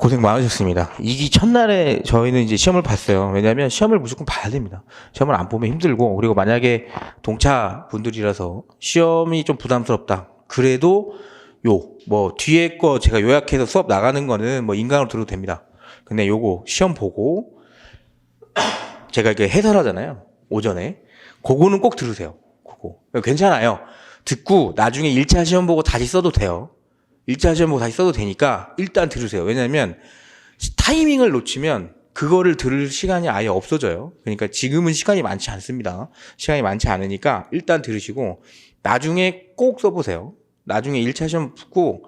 고생 많으셨습니다. 이기 첫날에 저희는 이제 시험을 봤어요. 왜냐하면 시험을 무조건 봐야 됩니다. 시험을 안 보면 힘들고, 그리고 만약에 동차 분들이라서 시험이 좀 부담스럽다. 그래도 뭐 뒤에 거 제가 요약해서 수업 나가는 거는 뭐 인강으로 들어도 됩니다. 근데 요거 시험 보고 제가 이렇게 해설하잖아요. 오전에. 그거는 꼭 들으세요. 그거. 괜찮아요. 듣고 나중에 1차 시험 보고 다시 써도 돼요. 1차 시험 보고 다시 써도 되니까 일단 들으세요. 왜냐면 타이밍을 놓치면 그거를 들을 시간이 아예 없어져요. 그러니까 지금은 시간이 많지 않습니다. 시간이 많지 않으니까 일단 들으시고 나중에 꼭 써보세요. 나중에 1차 시험 붙고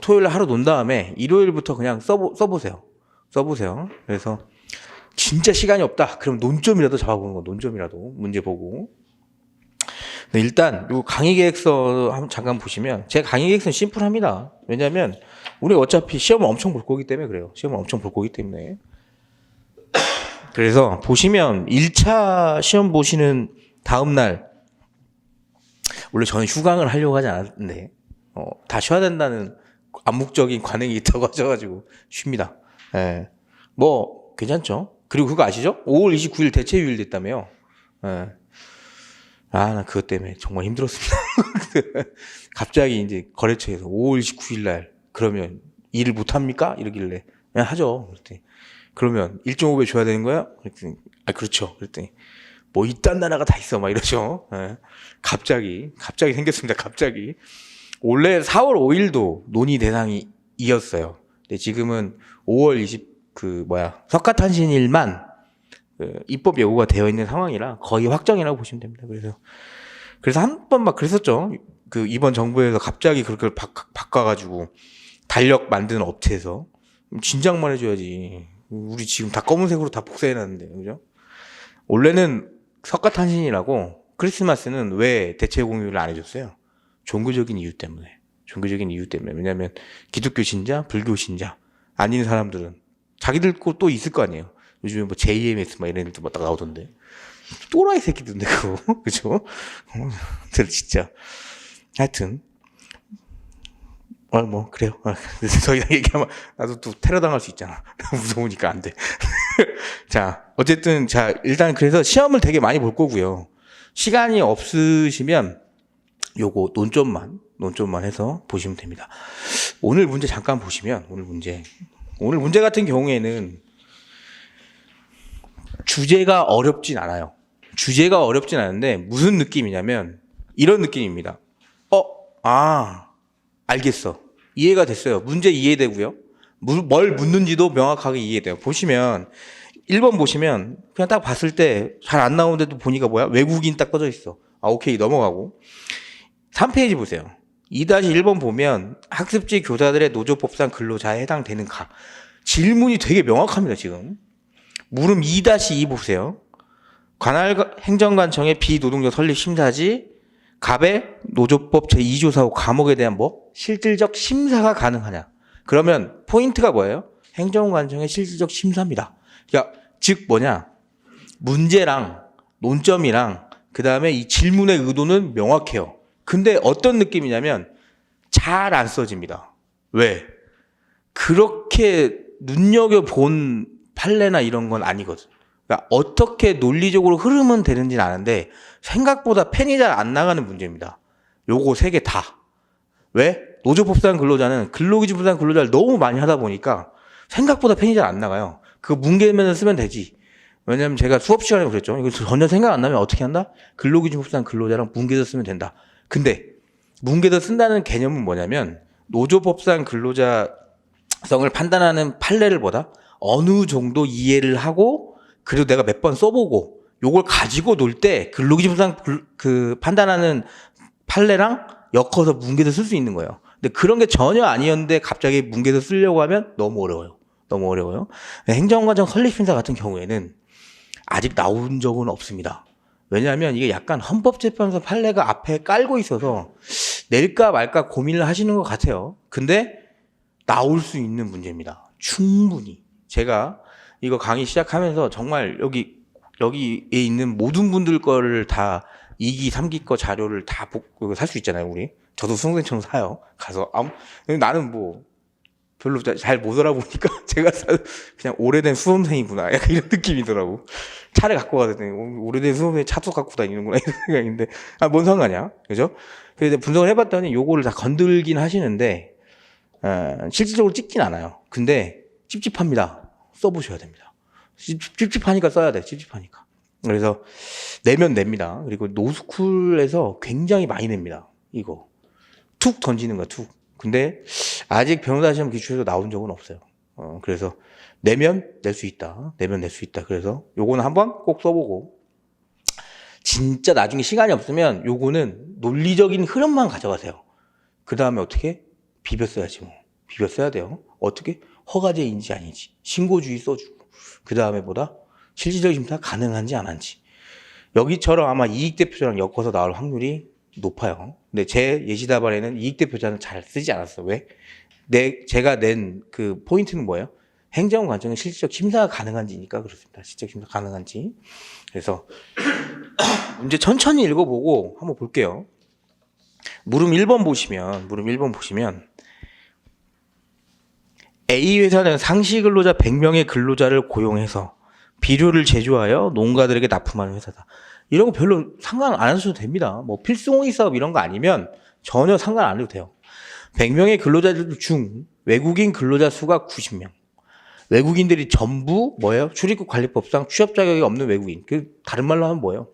토요일 하루 논 다음에 일요일부터 그냥 써보세요. 그래서 진짜 시간이 없다. 그럼 논점이라도 잡아보는 거. 논점이라도 문제 보고. 네, 일단 요 강의 계획서 한번 잠깐 보시면 제 강의 계획서는 심플합니다. 왜냐하면 우리 어차피 시험을 엄청 볼 거기 때문에 그래요. 시험을 엄청 볼 거기 때문에. 그래서 보시면 1차 시험 보시는 다음 날 원래 저는 휴강을 하려고 하지 않았는데 다 쉬어야 된다는 암묵적인 관행이 있다고 하셔가지고 쉽니다. 예. 뭐 괜찮죠? 그리고 그거 아시죠? 5월 29일 대체휴일 됐다며요. 예. 나 그것 때문에 정말 힘들었습니다. 갑자기 이제 거래처에서 5월 29일 날 그러면 일을 못 합니까? 이러길래 그냥 하죠. 그랬더니 그러면 1.5배 줘야 되는 거야? 그랬더니 그렇죠. 그랬더니 뭐 이딴 나라가 다 있어 막 이러죠. 예. 갑자기 생겼습니다. 갑자기. 원래 4월 5일도 논의 대상이었어요. 근데 지금은 5월 석가탄신일만 입법 예고가 되어 있는 상황이라 거의 확정이라고 보시면 됩니다. 그래서 한 번 막 그랬었죠. 이번 정부에서 갑자기 그렇게 바꿔가지고 달력 만드는 업체에서 진작만 해줘야지. 우리 지금 다 검은색으로 다 복사해놨는데, 그죠? 원래는 석가탄신이라고 크리스마스는 왜 대체 공휴일을 안 해줬어요? 종교적인 이유 때문에. 왜냐하면 기독교 신자, 불교 신자 아닌 사람들은 자기들 거 또 있을 거 아니에요. 요즘에 뭐 JMS 막 이런 애들 막 딱 나오던데. 또라이 새끼들인데 그거. 그죠? 진짜. 하여튼 뭐 그래요. 더 이상 얘기하면 나도 또 테러 당할 수 있잖아. 무서우니까 안 돼. 자, 어쨌든 일단 그래서 시험을 되게 많이 볼 거고요. 시간이 없으시면 요거 논점만 해서 보시면 됩니다. 오늘 문제 잠깐 보시면 오늘 문제 같은 경우에는 주제가 어렵진 않아요. 주제가 어렵진 않은데 무슨 느낌이냐면 이런 느낌입니다. 알겠어. 이해가 됐어요. 문제 이해되고요. 뭘 묻는지도 명확하게 이해돼요. 보시면 1번 보시면 그냥 딱 봤을 때 잘 안 나오는데도 보니까 뭐야? 외국인 딱 꺼져 있어. 오케이 넘어가고. 3페이지 보세요. 2-1번 보면 학습지 교사들의 노조법상 근로자에 해당되는가. 질문이 되게 명확합니다. 지금. 물음 2-2 보세요. 관할 행정관청의 비노동력 설립 심사지 갑의 노조법 제2조사 후 과목에 대한 실질적 심사가 가능하냐. 그러면 포인트가 뭐예요? 행정관청의 실질적 심사입니다. 그러니까 즉 뭐냐. 문제랑 논점이랑 그 다음에 이 질문의 의도는 명확해요. 근데 어떤 느낌이냐면 잘 안 써집니다. 왜? 그렇게 눈여겨본 판례나 이런 건 아니거든. 그러니까 어떻게 논리적으로 흐름은 되는지는 아는데 생각보다 펜이 잘 안 나가는 문제입니다. 요거 3개 다. 왜? 노조법상 근로자는 근로기준법상 근로자를 너무 많이 하다 보니까 생각보다 펜이 잘 안 나가요. 그 문제면을 쓰면 되지. 왜냐면 제가 수업 시간에 그랬죠. 이거 전혀 생각 안 나면 어떻게 한다? 근로기준법상 근로자랑 문계서 쓰면 된다. 근데 문계서 쓴다는 개념은 뭐냐면 노조법상 근로자성을 판단하는 판례를 보다 어느 정도 이해를 하고 그리고 내가 몇 번 써보고 요걸 가지고 놀 때 근로기준법상 판단하는 판례랑 엮어서 문계서 쓸 수 있는 거예요. 근데 그런 게 전혀 아니었는데 갑자기 문계서 쓰려고 하면 너무 어려워요. 행정관청 설립심사 같은 경우에는 아직 나온 적은 없습니다. 왜냐하면 이게 약간 헌법재판소 판례가 앞에 깔고 있어서 낼까 말까 고민을 하시는 것 같아요. 근데 나올 수 있는 문제입니다. 충분히. 제가 이거 강의 시작하면서 정말 여기에 있는 모든 분들 거를 다 2기, 3기 거 자료를 다 살 수 있잖아요, 우리. 저도 수능생처럼 사요. 가서 나는 별로 잘 못 알아보니까 제가 그냥 오래된 수험생이구나 약간 이런 느낌이더라고. 차를 갖고 가더니 오래된 수험생 차도 갖고 다니는구나 이런 생각인데 뭔 상관이야, 그죠? 그래서 분석을 해봤더니 요거를 다 건들긴 하시는데 실질적으로 찍진 않아요. 근데 찝찝합니다. 써보셔야 됩니다. 찝찝하니까 써야 돼. 찝찝하니까. 그래서 내면 냅니다. 그리고 노스쿨에서 굉장히 많이 냅니다. 이거 툭 던지는 거야, 툭. 근데 아직 변호사 시험 기출에서 나온 적은 없어요. 그래서 내면 낼 수 있다. 내면 낼 수 있다. 그래서 요거는 한번 꼭 써보고, 진짜 나중에 시간이 없으면 요거는 논리적인 흐름만 가져가세요. 그 다음에 어떻게? 비벼 써야지 뭐. 비벼 써야 돼요. 어떻게? 허가제인지 아닌지, 신고주의 써주고, 그 다음에 뭐다? 실질적 심사 가능한지 안 한지. 여기처럼 아마 이익대표자랑 엮어서 나올 확률이 높아요. 근데 제 예시답안에는 이익대표자는 잘 쓰지 않았어. 왜? 제가 낸 그 포인트는 뭐예요? 행정 관청의 실질적 심사가 가능한지니까 그렇습니다. 실질적 심사 가능한지. 그래서 문제 천천히 읽어보고 한번 볼게요. 물음 1번 보시면 A 회사는 상시 근로자 100명의 근로자를 고용해서 비료를 제조하여 농가들에게 납품하는 회사다. 이런 거 별로 상관 안 하셔도 됩니다. 뭐 필수공익 사업 이런 거 아니면 전혀 상관 안 해도 돼요. 100명의 근로자들 중 외국인 근로자 수가 90명. 외국인들이 전부 뭐예요? 출입국 관리법상 취업 자격이 없는 외국인. 다른 말로 하면 뭐예요?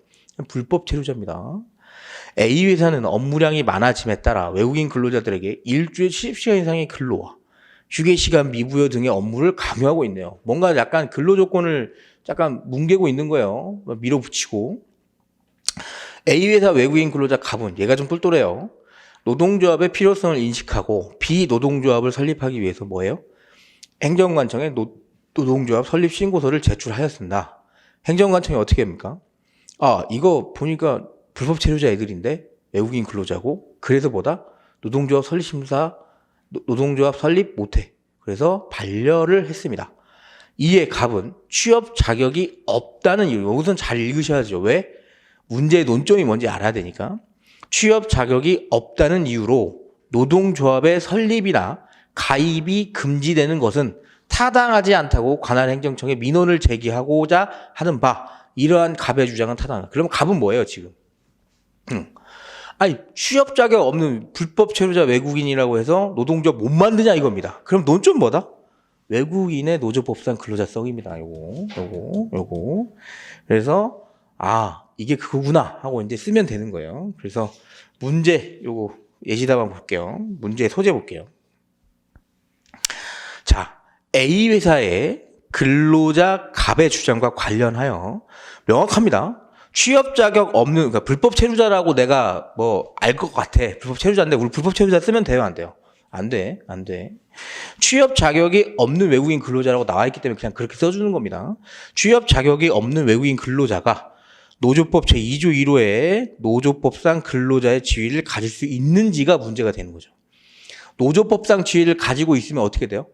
불법 체류자입니다. A 회사는 업무량이 많아짐에 따라 외국인 근로자들에게 일주일 70시간 이상의 근로와 휴게시간 미부여 등의 업무를 강요하고 있네요. 뭔가 약간 근로조건을 약간 뭉개고 있는 거예요. 밀어붙이고. A 회사 외국인 근로자 갑은 얘가 좀 똘똘해요. 노동조합의 필요성을 인식하고 비노동조합을 설립하기 위해서 뭐예요? 행정관청에 노동조합 설립 신고서를 제출하였습니다. 행정관청이 어떻게 합니까? 이거 보니까 불법 체류자 애들인데 외국인 근로자고, 그래서 뭐다? 노동조합 설립 못해. 그래서 반려를 했습니다. 이에 갑은 취업 자격이 없다는 이유. 여기서는 잘 읽으셔야죠. 왜? 문제의 논점이 뭔지 알아야 되니까. 취업 자격이 없다는 이유로 노동조합의 설립이나 가입이 금지되는 것은 타당하지 않다고 관할 행정청에 민원을 제기하고자 하는 바, 이러한 갑의 주장은 타당하다. 그러면 갑은 뭐예요, 지금? 취업 자격 없는 불법 체류자 외국인이라고 해서 노동조합 못 만드냐 이겁니다. 그럼 논점 뭐다? 외국인의 노조법상 근로자성입니다. 요거. 그래서 이게 그거구나 하고 이제 쓰면 되는 거예요. 그래서 문제 요거 예시답안 볼게요. 문제 소재 볼게요. 자, A 회사의 근로자 갑의 주장과 관련하여 명확합니다. 취업 자격 없는, 그러니까 불법 체류자라고 내가 뭐 알 것 같아. 불법 체류자인데 우리 불법 체류자 쓰면 돼요, 안 돼요? 안 돼. 취업 자격이 없는 외국인 근로자라고 나와 있기 때문에 그냥 그렇게 써주는 겁니다. 취업 자격이 없는 외국인 근로자가 노조법 제2조 1호에 노조법상 근로자의 지위를 가질 수 있는지가 문제가 되는 거죠. 노조법상 지위를 가지고 있으면 어떻게 돼요?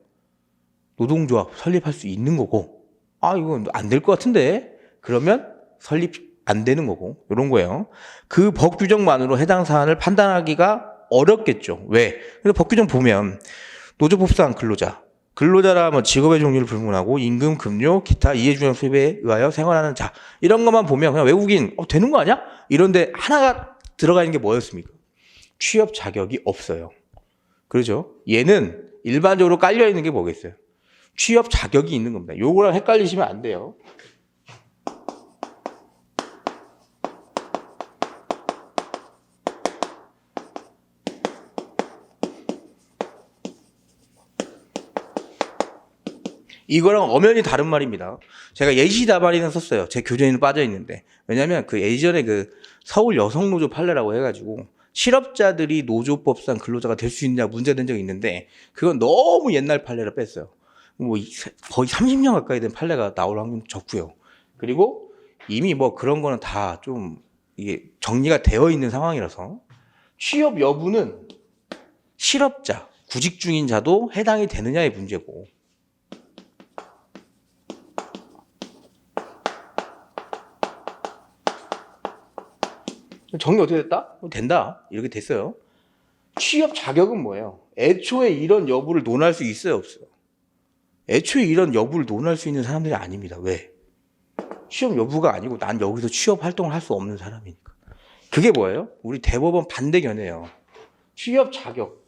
노동조합 설립할 수 있는 거고, 이건 안 될 것 같은데? 그러면 설립 안 되는 거고, 이런 거예요. 그 법 규정만으로 해당 사안을 판단하기가 어렵겠죠. 왜? 근데 법 규정 보면 노조법상 근로자라 뭐 직업의 종류를 불문하고 임금, 급료, 기타 이해준용 수입에 의하여 생활하는 자, 이런 것만 보면 그냥 외국인 되는 거 아니야? 이런데 하나가 들어가 있는 게 뭐였습니까? 취업 자격이 없어요. 그렇죠? 얘는 일반적으로 깔려 있는 게 뭐겠어요? 취업 자격이 있는 겁니다. 요거랑 헷갈리시면 안 돼요. 이거랑 엄연히 다른 말입니다. 제가 예시답안에는 썼어요. 제 교재에는 빠져 있는데. 왜냐면 그 예전에 그 서울 여성노조 판례라고 해가지고 실업자들이 노조법상 근로자가 될 수 있냐 문제된 적이 있는데, 그건 너무 옛날 판례를 뺐어요. 뭐 거의 30년 가까이 된 판례가 나올 확률이 적고요. 그리고 이미 뭐 그런 거는 다 좀 이게 정리가 되어 있는 상황이라서 취업 여부는 실업자, 구직 중인 자도 해당이 되느냐의 문제고, 정리 어떻게 됐다? 된다. 이렇게 됐어요. 취업 자격은 뭐예요? 애초에 이런 여부를 논할 수 있어요, 없어요? 애초에 이런 여부를 논할 수 있는 사람들이 아닙니다. 왜? 취업 여부가 아니고 난 여기서 취업 활동을 할 수 없는 사람이니까. 그게 뭐예요? 우리 대법원 반대견해요. 취업 자격.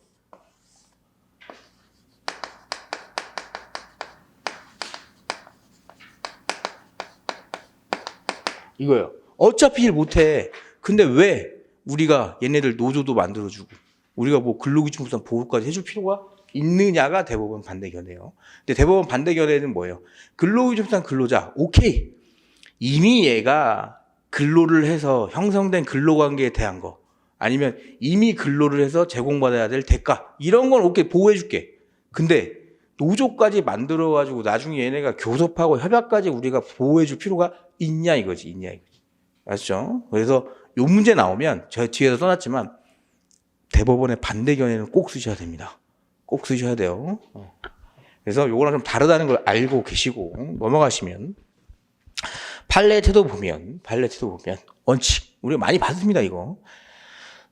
이거예요. 어차피 일 못해. 근데 왜 우리가 얘네들 노조도 만들어주고 우리가 뭐 근로기준법상 보호까지 해줄 필요가 있느냐가 대법원 반대견해요. 근데 대법원 반대견해는 뭐예요? 근로기준법상 근로자, 오케이. 이미 얘가 근로를 해서 형성된 근로관계에 대한 거 아니면 이미 근로를 해서 제공받아야 될 대가 이런 건 오케이 보호해줄게. 근데 노조까지 만들어가지고 나중에 얘네가 교섭하고 협약까지 우리가 보호해줄 필요가 있냐 이거지. 아시죠? 그래서 요 문제 나오면 제가 뒤에서 써놨지만 대법원의 반대견해는 꼭 쓰셔야 됩니다. 꼭 쓰셔야 돼요. 그래서 요거랑 좀 다르다는 걸 알고 계시고 넘어가시면 판례 태도 보면 원칙 우리가 많이 봤습니다. 이거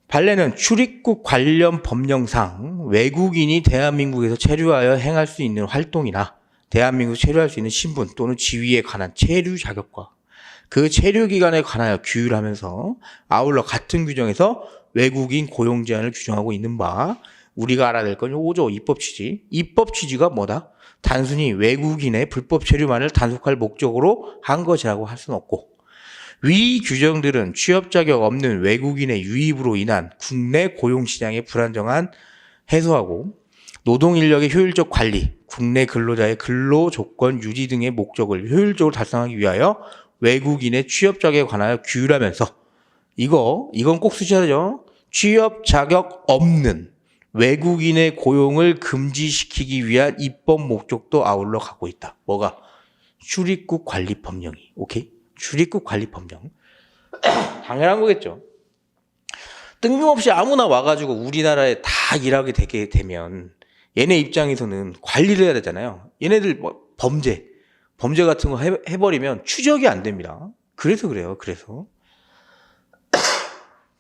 판례는 출입국 관련 법령상 외국인이 대한민국에서 체류하여 행할 수 있는 활동이나 대한민국에서 체류할 수 있는 신분 또는 지위에 관한 체류 자격과 그 체류 기간에 관하여 규율하면서 아울러 같은 규정에서 외국인 고용 제한을 규정하고 있는 바 우리가 알아야 될 건 요거죠. 입법 취지. 입법 취지가 뭐다? 단순히 외국인의 불법 체류만을 단속할 목적으로 한 것이라고 할 수는 없고 위 규정들은 취업 자격 없는 외국인의 유입으로 인한 국내 고용시장의 불안정한 해소하고 노동인력의 효율적 관리, 국내 근로자의 근로 조건 유지 등의 목적을 효율적으로 달성하기 위하여 외국인의 취업 자격에 관하여 규율하면서 이건 꼭 쓰셔야죠. 취업 자격 없는 외국인의 고용을 금지시키기 위한 입법 목적도 아울러 갖고 있다. 뭐가? 출입국 관리 법령이. 오케이? 출입국 관리 법령. 당연한 거겠죠. 뜬금없이 아무나 와가지고 우리나라에 다 일하게 되게 되면 얘네 입장에서는 관리를 해야 되잖아요. 얘네들 뭐 범죄 같은 거 해버리면 추적이 안 됩니다. 그래서 그래요.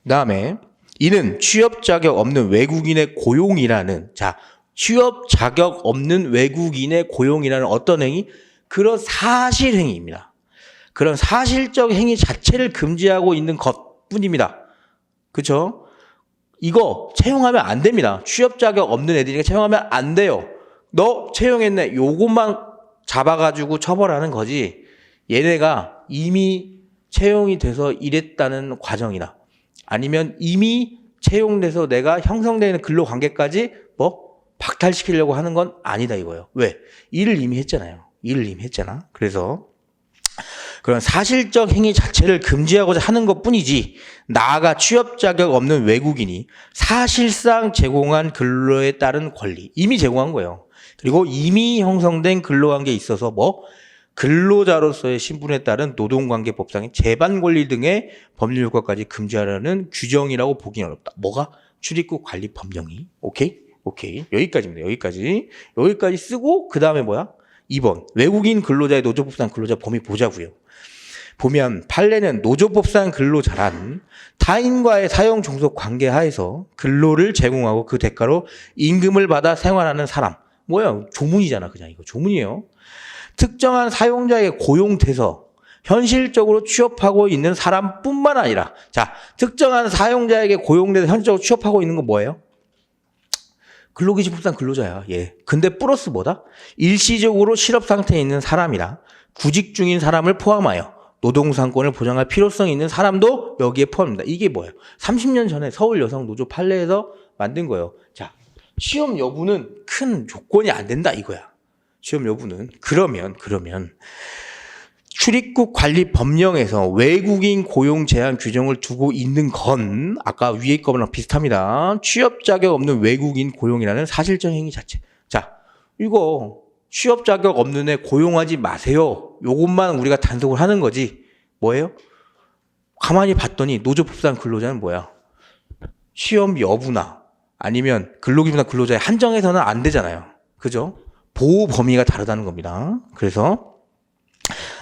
그다음에 이는 취업 자격 없는 외국인의 고용이라는 취업 자격 없는 외국인의 고용이라는 어떤 행위? 그런 사실 행위입니다. 그런 사실적 행위 자체를 금지하고 있는 것뿐입니다. 그렇죠? 이거 채용하면 안 됩니다. 취업 자격 없는 애들이니까 채용하면 안 돼요. 너 채용했네. 요것만 잡아가지고 처벌하는 거지. 얘네가 이미 채용이 돼서 일했다는 과정이나 아니면 이미 채용돼서 내가 형성되는 근로관계까지 박탈시키려고 하는 건 아니다 이거예요. 왜? 일을 이미 했잖아요. 그래서 그런 사실적 행위 자체를 금지하고자 하는 것뿐이지 나아가 취업 자격 없는 외국인이 사실상 제공한 근로에 따른 권리 이미 제공한 거예요. 그리고 이미 형성된 근로관계에 있어서 근로자로서의 신분에 따른 노동관계법상의 재반 권리 등의 법률 효과까지 금지하려는 규정이라고 보기는 어렵다. 뭐가? 출입국 관리 법령이. 오케이? 여기까지입니다. 여기까지 쓰고 그 다음에 2번 외국인 근로자의 노조법상 근로자 범위 보자고요. 보면 판례는 노조법상 근로자란 타인과의 사용 종속 관계 하에서 근로를 제공하고 그 대가로 임금을 받아 생활하는 사람. 조문이잖아. 그냥 이거 조문이에요. 특정한 사용자에게 고용돼서 현실적으로 취업하고 있는 사람뿐만 아니라 특정한 사용자에게 고용돼서 현실적으로 취업하고 있는 건 뭐예요? 근로기준법상 근로자야. 근데 플러스 일시적으로 실업 상태에 있는 사람이라 구직 중인 사람을 포함하여 노동상권을 보장할 필요성이 있는 사람도 여기에 포함됩니다. 이게 뭐예요? 30년 전에 서울 여성 노조 판례에서 만든 거예요. 시험 여부는 큰 조건이 안 된다 이거야. 시험 여부는. 그러면 출입국 관리 법령에서 외국인 고용 제한 규정을 두고 있는 건 아까 위에 거랑 비슷합니다. 취업 자격 없는 외국인 고용이라는 사실적 행위 자체. 이거 취업 자격 없는 애 고용하지 마세요. 요것만 우리가 단속을 하는 거지. 뭐예요? 가만히 봤더니 노조법상 근로자는 뭐야? 시험 여부나 아니면 근로기준이나 근로자에 한정해서는 안 되잖아요. 그죠? 보호 범위가 다르다는 겁니다. 그래서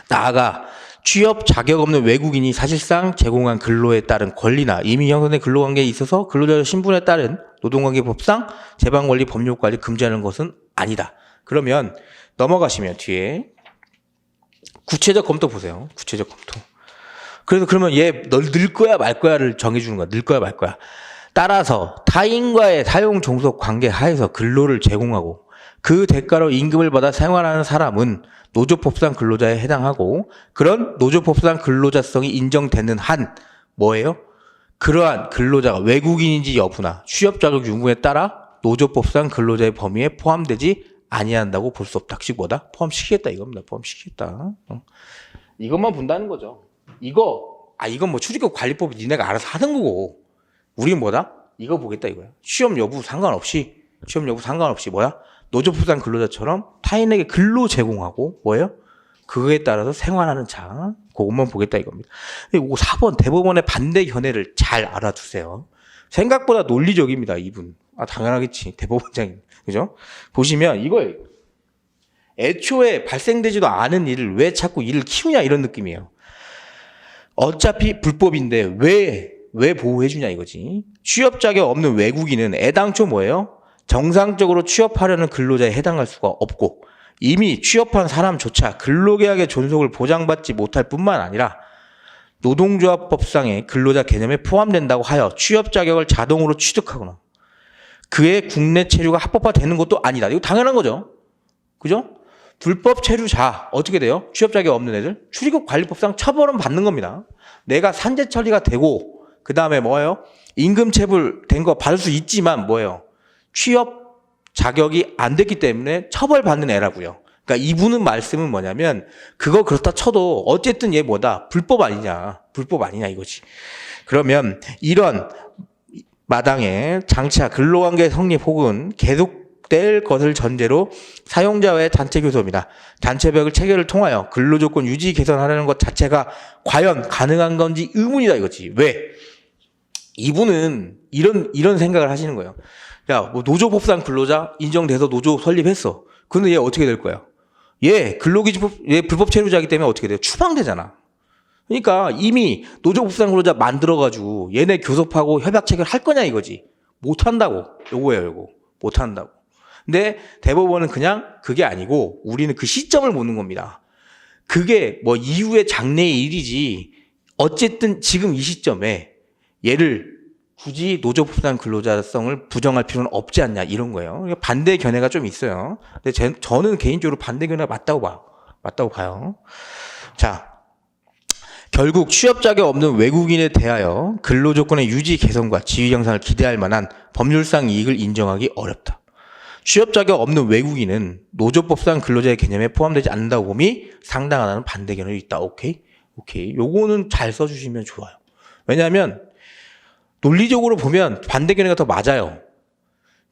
나아가 취업 자격 없는 외국인이 사실상 제공한 근로에 따른 권리나 이미 형성된 근로관계에 있어서 근로자의 신분에 따른 노동관계법상 재방관리 법률관리 금지하는 것은 아니다. 그러면 넘어가시면 뒤에 구체적 검토 보세요. 구체적 검토. 그래서 그러면 얘 널 늘 거야 말 거야를 정해주는 거야. 늘 거야 말 거야. 따라서 타인과의 사용 종속 관계 하에서 근로를 제공하고 그 대가로 임금을 받아 생활하는 사람은 노조법상 근로자에 해당하고 그런 노조법상 근로자성이 인정되는 한 뭐예요? 그러한 근로자가 외국인인지 여부나 취업 자격 유무에 따라 노조법상 근로자의 범위에 포함되지 아니한다고 볼 수 없다. 즉 뭐다? 포함시키겠다 이겁니다. 포함시키겠다. 이것만 본다는 거죠. 이건 뭐 출입국 관리법이 니네가 알아서 하는 거고 우리는 뭐다? 이거 보겠다 이거야. 취업 여부 상관없이 뭐야? 노조법상 근로자처럼 타인에게 근로 제공하고 뭐예요? 그거에 따라서 생활하는 자. 그것만 보겠다 이겁니다. 4번 대법원의 반대 견해를 잘 알아두세요. 생각보다 논리적입니다. 이분. 당연하겠지. 대법원장님. 그죠? 보시면 이거예요. 애초에 발생되지도 않은 일을 왜 자꾸 일을 키우냐 이런 느낌이에요. 어차피 불법인데 왜 보호해주냐 이거지. 취업 자격 없는 외국인은 애당초 뭐예요? 정상적으로 취업하려는 근로자에 해당할 수가 없고 이미 취업한 사람조차 근로계약의 존속을 보장받지 못할 뿐만 아니라 노동조합법상의 근로자 개념에 포함된다고 하여 취업 자격을 자동으로 취득하거나 그의 국내 체류가 합법화되는 것도 아니다. 이거 당연한 거죠. 그죠? 불법 체류자 어떻게 돼요? 취업 자격 없는 애들 출입국 관리법상 처벌은 받는 겁니다. 내가 산재 처리가 되고 그 다음에 뭐예요? 임금 체불 된 거 받을 수 있지만 뭐예요? 취업 자격이 안 됐기 때문에 처벌받는 애라고요. 그러니까 이분은 말씀은 뭐냐면 그거 그렇다 쳐도 어쨌든 얘 뭐다? 불법 아니냐 이거지. 그러면 이런 마당에 장차 근로관계 성립 혹은 계속될 것을 전제로 사용자와의 단체 교섭이나 단체벽을 체결을 통하여 근로조건 유지 개선하려는 것 자체가 과연 가능한 건지 의문이다 이거지. 왜? 이분은 이런 생각을 하시는 거예요. 야, 뭐 노조법상 근로자 인정돼서 노조 설립했어. 근데 얘 어떻게 될 거야? 얘 근로기준법, 얘 불법 체류자이기 때문에 어떻게 돼요? 추방되잖아. 그러니까 이미 노조법상 근로자 만들어가지고 얘네 교섭하고 협약 체결할 거냐 이거지. 못한다고. 요거예요, 요거. 못한다고. 근데 대법원은 그냥 그게 아니고 우리는 그 시점을 보는 겁니다. 그게 뭐 이후의 장래의 일이지. 어쨌든 지금 이 시점에 얘를 굳이 노조법상 근로자성을 부정할 필요는 없지 않냐 이런 거예요. 반대 견해가 좀 있어요. 근데 저는 개인적으로 반대 견해가 맞다고 봐요. 자, 결국 취업 자격 없는 외국인에 대하여 근로조건의 유지 개선과 지위 향상을 기대할 만한 법률상 이익을 인정하기 어렵다. 취업 자격 없는 외국인은 노조법상 근로자의 개념에 포함되지 않는다고 봄이 상당하다는 반대 견해가 있다. 오케이. 요거는 잘 써주시면 좋아요. 왜냐하면 논리적으로 보면 반대 견해가 더 맞아요.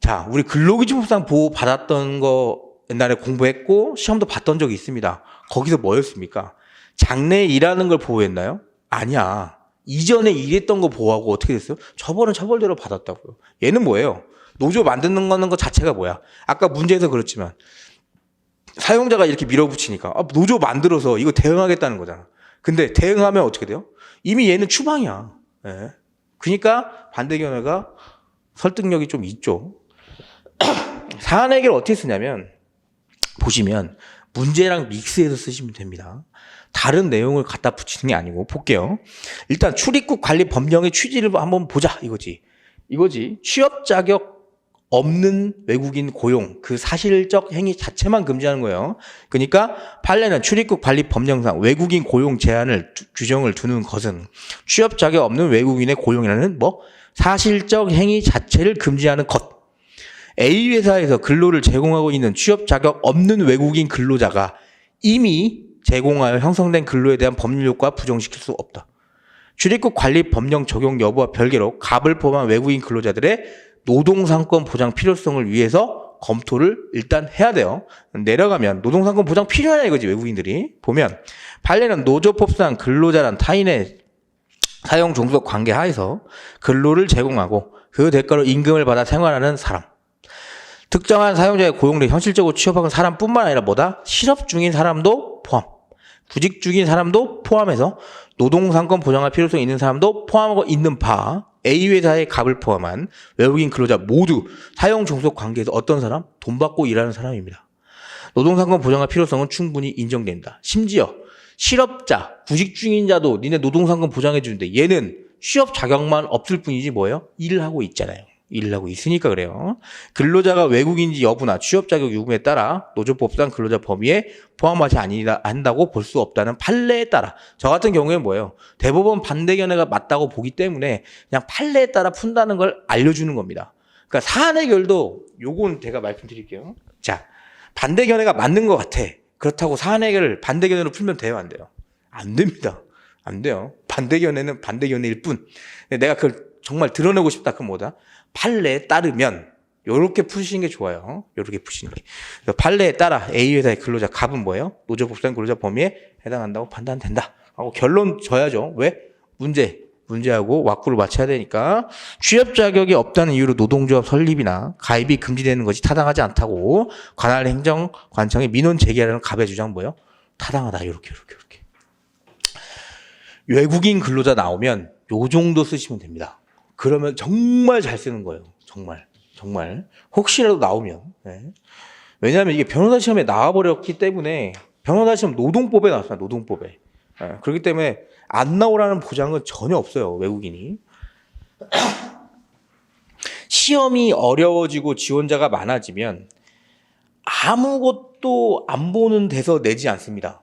자, 우리 근로기준법상 보호 받았던 거 옛날에 공부했고 시험도 봤던 적이 있습니다. 거기서 뭐였습니까? 장래에 일하는 걸 보호했나요? 아니야. 이전에 일했던 거 보호하고 어떻게 됐어요? 처벌은 처벌대로 받았다고요. 얘는 뭐예요? 노조 만드는 거는 것 자체가 뭐야? 아까 문제에서 그렇지만 사용자가 이렇게 밀어붙이니까 노조 만들어서 이거 대응하겠다는 거잖아. 근데 대응하면 어떻게 돼요? 이미 얘는 추방이야. 예. 그러니까 반대 견해가 설득력이 좀 있죠. 사안 해결을 어떻게 쓰냐면 보시면 문제랑 믹스해서 쓰시면 됩니다. 다른 내용을 갖다 붙이는 게 아니고 볼게요. 일단 출입국 관리 법령의 취지를 한번 보자 이거지. 취업 자격 없는 외국인 고용 그 사실적 행위 자체만 금지하는 거예요. 그러니까 판례는 출입국 관리 법령상 외국인 고용 제한을 규정을 두는 것은 취업 자격 없는 외국인의 고용이라는 사실적 행위 자체를 금지하는 것. A 회사에서 근로를 제공하고 있는 취업 자격 없는 외국인 근로자가 이미 제공하여 형성된 근로에 대한 법률 효과 부정시킬 수 없다. 출입국 관리 법령 적용 여부와 별개로 갑을 포함한 외국인 근로자들의 노동상권 보장 필요성을 위해서 검토를 일단 해야 돼요. 내려가면 노동상권 보장 필요하냐 이거지 외국인들이. 보면 판례는 노조법상 근로자란 타인의 사용 종속 관계 하에서 근로를 제공하고 그 대가로 임금을 받아 생활하는 사람. 특정한 사용자의 고용돼 현실적으로 취업하는 사람뿐만 아니라 실업 중인 사람도 포함. 구직 중인 사람도 포함해서 노동상권 보장할 필요성이 있는 사람도 포함하고 있는 바 A회사의 갑을 포함한 외국인 근로자 모두 사용 종속 관계에서 어떤 사람? 돈 받고 일하는 사람입니다. 노동상권 보장할 필요성은 충분히 인정됩니다. 심지어 실업자, 구직 중인 자도 니네 노동상권 보장해 주는데 얘는 취업 자격만 없을 뿐이지 뭐예요? 일을 하고 있잖아요. 일을 하고 있으니까 그래요. 근로자가 외국인지 여부나 취업 자격 요구에 따라 노조법상 근로자 범위에 포함하지 않는다고 볼 수 없다는 판례에 따라 저 같은 경우에 뭐예요? 대법원 반대 견해가 맞다고 보기 때문에 그냥 판례에 따라 푼다는 걸 알려주는 겁니다. 그러니까 사안해결도 요건 제가 말씀드릴게요. 자, 반대 견해가 맞는 것 같아. 그렇다고 사안해결을 반대 견해로 풀면 돼요, 안 돼요? 안 됩니다. 안 돼요. 반대 견해는 반대 견해일 뿐. 내가 그걸 정말 드러내고 싶다. 그럼 뭐다? 판례에 따르면 요렇게 푸시는 게 좋아요. 요렇게 푸시는 게. 판례에 따라 A회사의 근로자 갑은 뭐예요? 노조법상 근로자 범위에 해당한다고 판단된다. 하고 결론 져야죠. 왜? 문제하고 왁구를 맞춰야 되니까 취업 자격이 없다는 이유로 노동조합 설립이나 가입이 금지되는 것이 타당하지 않다고 관할 행정관청에 민원 제기하라는 갑의 주장 뭐예요? 타당하다. 요렇게. 외국인 근로자 나오면 요 정도 쓰시면 됩니다. 그러면 정말 잘 쓰는 거예요. 정말. 혹시라도 나오면. 네. 왜냐하면 이게 변호사 시험에 나와버렸기 때문에 변호사 시험 노동법에 나왔어요. 노동법에. 네. 그렇기 때문에 안 나오라는 보장은 전혀 없어요. 외국인이. 시험이 어려워지고 지원자가 많아지면 아무것도 안 보는 데서 내지 않습니다.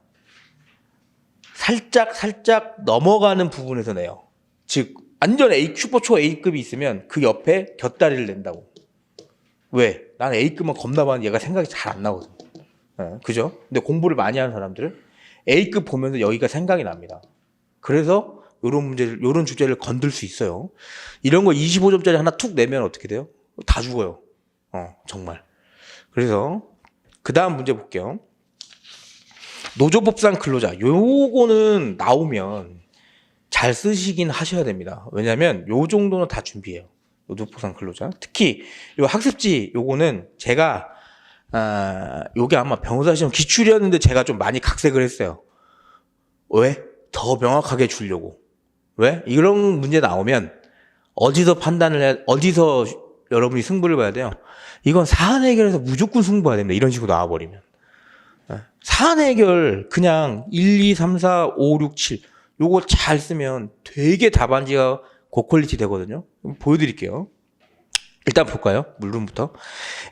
살짝 넘어가는 부분에서 내요. 즉 완전 슈퍼초 A급이 있으면 그 옆에 곁다리를 낸다고. 왜? 나는 A급만 겁나 많은 얘가 생각이 잘 안 나거든. 그죠? 근데 공부를 많이 하는 사람들은 A급 보면서 여기가 생각이 납니다. 그래서 요런 주제를 건들 수 있어요. 이런 거 25점짜리 하나 툭 내면 어떻게 돼요? 다 죽어요. 정말. 그래서 그 다음 문제 볼게요. 노조법상 근로자. 요거는 나오면 잘 쓰시긴 하셔야 됩니다. 왜냐하면 요 정도는 다 준비해요. 노조법상 근로자. 특히 요 학습지 요거는 제가 요게 아마 변호사 시험 기출이었는데 제가 좀 많이 각색을 했어요. 왜? 더 명확하게 주려고. 왜? 이런 문제 나오면 어디서 여러분이 승부를 봐야 돼요? 이건 사안 해결에서 무조건 승부해야 됩니다. 이런 식으로 나와버리면. 사안 해결 그냥 1, 2, 3, 4, 5, 6, 7 요거 잘 쓰면 되게 답안지가 고퀄리티 되거든요. 보여드릴게요. 일단 볼까요? 물론부터.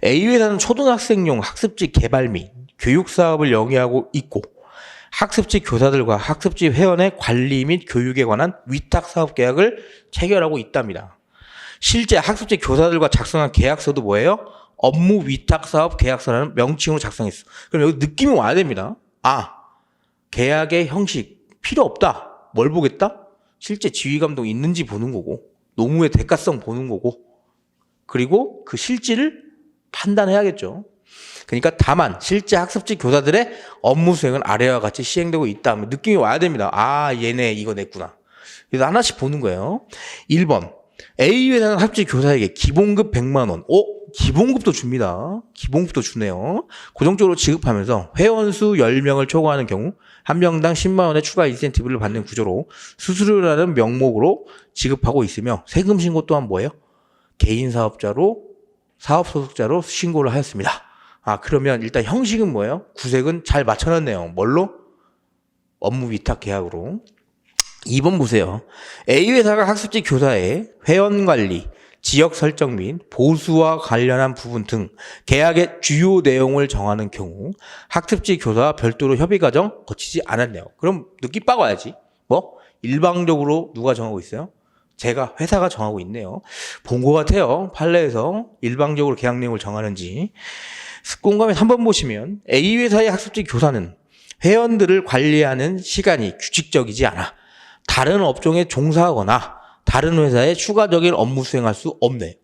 A회사는 초등학생용 학습지 개발 및 교육 사업을 영위하고 있고 학습지 교사들과 학습지 회원의 관리 및 교육에 관한 위탁 사업 계약을 체결하고 있답니다. 실제 학습지 교사들과 작성한 계약서도 뭐예요? 업무 위탁 사업 계약서라는 명칭으로 작성했어. 그럼 여기 느낌이 와야 됩니다. 계약의 형식 필요 없다. 뭘 보겠다? 실제 지휘감독 있는지 보는 거고 노무의 대가성 보는 거고 그리고 그 실질을 판단해야겠죠. 그러니까 다만 실제 학습지 교사들의 업무 수행은 아래와 같이 시행되고 있다 하면 느낌이 와야 됩니다. 얘네 이거 냈구나. 그래서 하나씩 보는 거예요. 1번 A회사는 학습지 교사에게 기본급 100만 원. 기본급도 줍니다. 기본급도 주네요. 고정적으로 지급하면서 회원수 10명을 초과하는 경우 한 명당 10만 원의 추가 인센티브를 받는 구조로 수수료라는 명목으로 지급하고 있으며 세금 신고 또한 뭐예요? 개인 사업자로 사업소속자로 신고를 하였습니다. 그러면 일단 형식은 뭐예요? 구색은 잘 맞춰놨네요. 뭘로? 업무 위탁 계약으로. 2번 보세요. A회사가 학습지 교사의 회원관리, 지역 설정 및 보수와 관련한 부분 등 계약의 주요 내용을 정하는 경우 학습지 교사와 별도로 협의 과정 거치지 않았네요. 그럼 느낌 빠가야지. 일방적으로 누가 정하고 있어요? 제가 회사가 정하고 있네요. 본 것 같아요. 판례에서 일방적으로 계약 내용을 정하는지. 공감에 3번 보시면 A회사의 학습지 교사는 회원들을 관리하는 시간이 규칙적이지 않아 다른 업종에 종사하거나 다른 회사에 추가적인 업무 수행할 수 없네.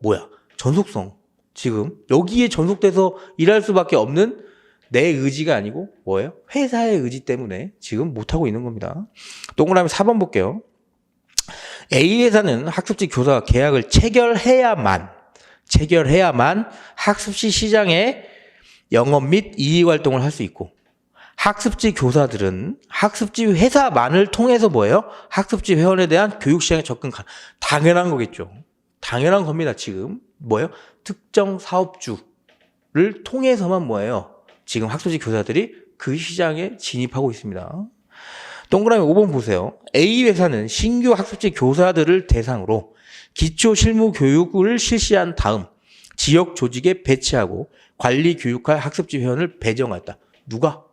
뭐야? 전속성. 지금 여기에 전속돼서 일할 수밖에 없는 내 의지가 아니고 뭐예요? 회사의 의지 때문에 지금 못하고 있는 겁니다. 동그라미 4번 볼게요. A회사는 학습지 교사 계약을 체결해야만 학습지 시장에 영업 및 이익 활동을 할 수 있고 학습지 교사들은 학습지 회사만을 통해서 뭐예요? 학습지 회원에 대한 교육 시장에 접근 당연한 거겠죠. 당연한 겁니다. 지금 뭐예요? 특정 사업주를 통해서만 뭐예요? 지금 학습지 교사들이 그 시장에 진입하고 있습니다. 동그라미 5번 보세요. A 회사는 신규 학습지 교사들을 대상으로 기초 실무 교육을 실시한 다음 지역 조직에 배치하고 관리 교육할 학습지 회원을 배정하였다. 누가?